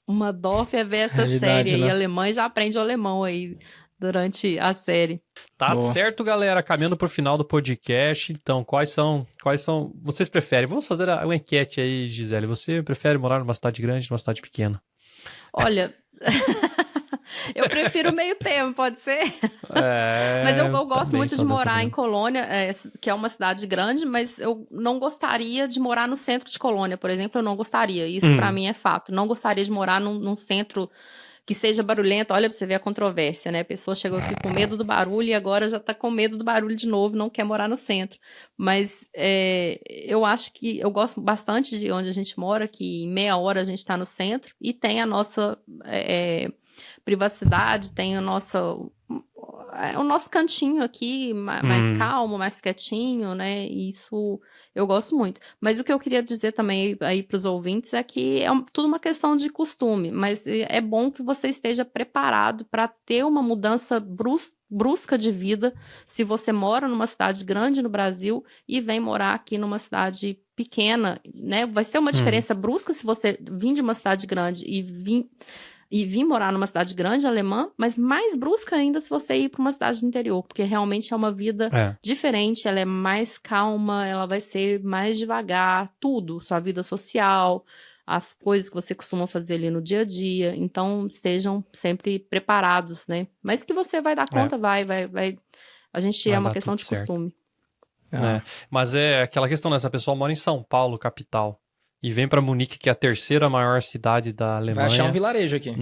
uma Dorf, é ver essa série aí, alemã, e já aprende o alemão aí durante a série. Tá certo, galera. Caminhando pro final do podcast. Então, quais são... Vocês preferem? Vamos fazer uma enquete aí, Gisele. Você prefere morar numa cidade grande ou numa cidade pequena? Olha... eu prefiro meio termo, pode ser? Mas eu gosto muito de morar em Colônia, que é uma cidade grande, mas eu não gostaria de morar no centro de Colônia, por exemplo, eu não gostaria. Isso pra mim é fato. Não gostaria de morar num centro que seja barulhento. Olha, pra você ver a controvérsia, né? A pessoa chegou aqui com medo do barulho e agora já tá com medo do barulho de novo, não quer morar no centro. Mas eu acho que eu gosto bastante de onde a gente mora, que em meia hora a gente tá no centro e tem a nossa privacidade, tem o nosso cantinho aqui, mais calmo, mais quietinho, né? Isso eu gosto muito. Mas o que eu queria dizer também aí para os ouvintes é que é tudo uma questão de costume, mas é bom que você esteja preparado para ter uma mudança brusca de vida se você mora numa cidade grande no Brasil e vem morar aqui numa cidade pequena, né? Vai ser uma diferença brusca se você vir de uma cidade grande e vir e vir morar numa cidade grande alemã, mas mais brusca ainda se você ir para uma cidade do interior, porque realmente é uma vida diferente, ela é mais calma, ela vai ser mais devagar, tudo, sua vida social, as coisas que você costuma fazer ali no dia a dia, então estejam sempre preparados, né? Mas que você vai dar conta, vai. A gente é uma questão de costume. Mas é aquela questão, né? Se a pessoa mora em São Paulo, capital, e vem pra Munique, que é a terceira maior cidade da Alemanha. Vai achar um vilarejo aqui.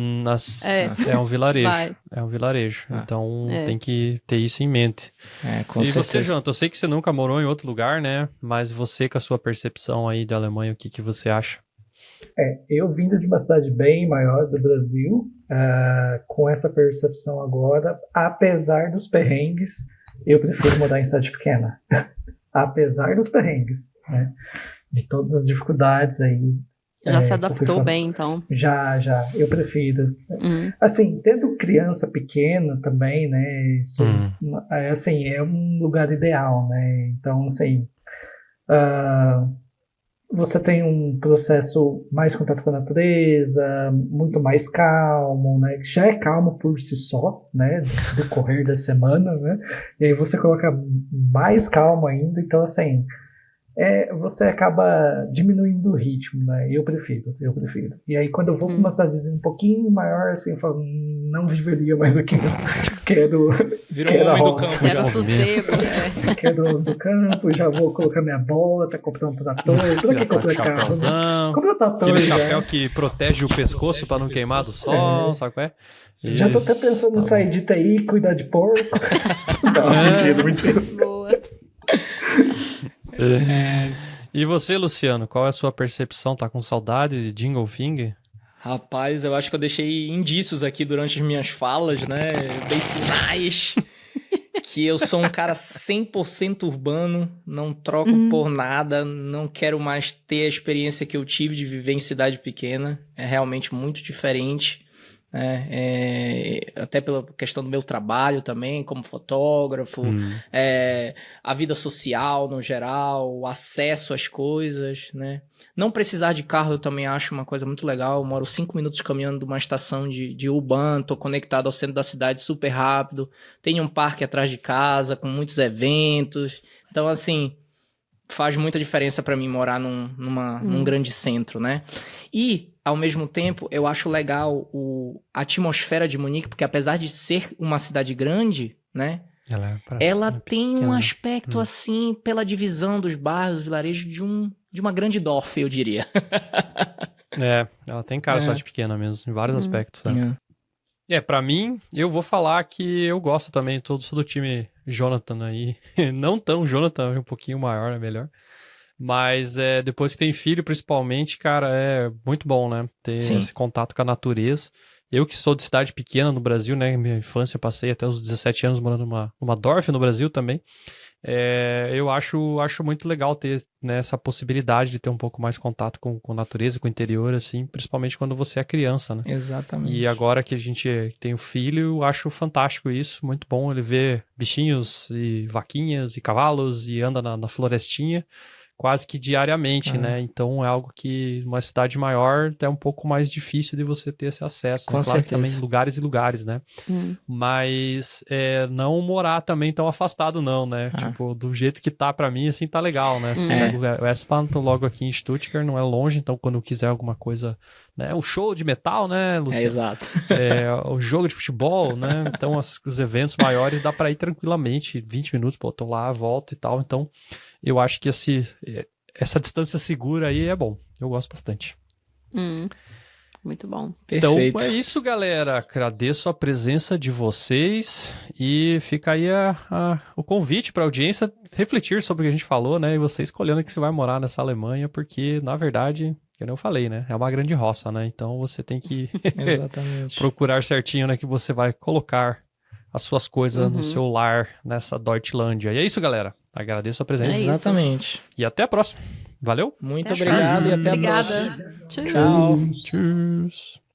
É um vilarejo. É um vilarejo. Então tem que ter isso em mente. Com e certeza. você, Jonathan, eu sei que você nunca morou em outro lugar, né? Mas você, com a sua percepção aí da Alemanha, o que você acha? Eu vindo de uma cidade bem maior do Brasil, com essa percepção agora, apesar dos perrengues, eu prefiro morar em cidade pequena. Apesar dos perrengues, né? De todas as dificuldades aí. Já se adaptou bem, então? Já, eu prefiro. Assim, tendo criança pequena também, né? Isso, assim, é um lugar ideal, né? Então, assim, você tem um processo mais contato com a natureza, muito mais calmo, né? Já é calmo por si só, né? Do correr da semana, né? E aí você coloca mais calmo ainda, então assim, você acaba diminuindo o ritmo, né? Eu prefiro. E aí quando eu vou para uma cidadezinha um pouquinho maior, assim, eu falo, não viveria mais aqui, não. Virou um homem do campo. Quero sossego, Quero do campo, já vou colocar minha bota, comprar um trator. Pra que comprar carro? Comprar um trator. Aquele chapéu que protege o pescoço para não queimar do sol, sabe qual é? Já tô até pensando em sair de TI e cuidar de porco. Não, mentira. Boa. E você, Luciano, qual é a sua percepção? Tá com saudade de Jingle Finger? Rapaz, eu acho que eu deixei indícios aqui durante as minhas falas, né? Eu dei sinais que eu sou um cara 100% urbano, não troco por nada, não quero mais ter a experiência que eu tive de viver em cidade pequena. É realmente muito diferente. Até pela questão do meu trabalho também, como fotógrafo, a vida social no geral, o acesso às coisas, né? Não precisar de carro eu também acho uma coisa muito legal. Eu moro 5 minutos caminhando de uma estação de U-Bahn, tô conectado ao centro da cidade super rápido, tenho um parque atrás de casa com muitos eventos, então assim, faz muita diferença para mim morar num grande centro, né? E, ao mesmo tempo, eu acho legal a atmosfera de Munique, porque apesar de ser uma cidade grande, né? Ela tem um aspecto, assim, pela divisão dos bairros, vilarejos, de uma grande Dorf, eu diria. Ela tem cara de cidade pequena mesmo, em vários aspectos, né? Pra mim, eu vou falar que eu gosto também, sou do time Jonathan aí. Não tão Jonathan, um pouquinho maior, é melhor. Mas depois que tem filho, principalmente, cara, é muito bom, né? Ter esse contato com a natureza. Eu que sou de cidade pequena no Brasil, né? Minha infância, passei até os 17 anos morando numa Dorf no Brasil também. Eu acho muito legal ter, né, essa possibilidade de ter um pouco mais contato com a natureza, com o interior, assim, principalmente quando você é criança, né? Exatamente. E agora que a gente tem o filho, eu acho fantástico isso, muito bom ele ver bichinhos e vaquinhas e cavalos e anda na florestinha quase que diariamente, né? Então é algo que uma cidade maior é um pouco mais difícil de você ter esse acesso. Com né? Claro que certeza. também lugares e lugares, né? Mas não morar também tão afastado não, né? Tipo, do jeito que tá pra mim, assim, tá legal, né? O Espan tô logo aqui em Stuttgart, não é longe, então quando eu quiser alguma coisa, né? Um show de metal, né, Luciano? Exato. O jogo de futebol, né? Então os eventos maiores dá pra ir tranquilamente, 20 minutos, pô, tô lá, volto e tal, então eu acho que essa distância segura aí é bom. Eu gosto bastante. Muito bom. Perfeito. Então é isso, galera. Agradeço a presença de vocês e fica aí o convite para a audiência refletir sobre o que a gente falou, né? E você escolhendo que você vai morar nessa Alemanha, porque, na verdade, como eu falei, né? É uma grande roça, né? Então você tem que procurar certinho, né? Que você vai colocar as suas coisas no seu lar nessa Deutschlandia. E é isso, galera. Agradeço a presença. Exatamente. E até a próxima. Valeu? Muito obrigado e até a próxima. Obrigada. Tchau. Tchau.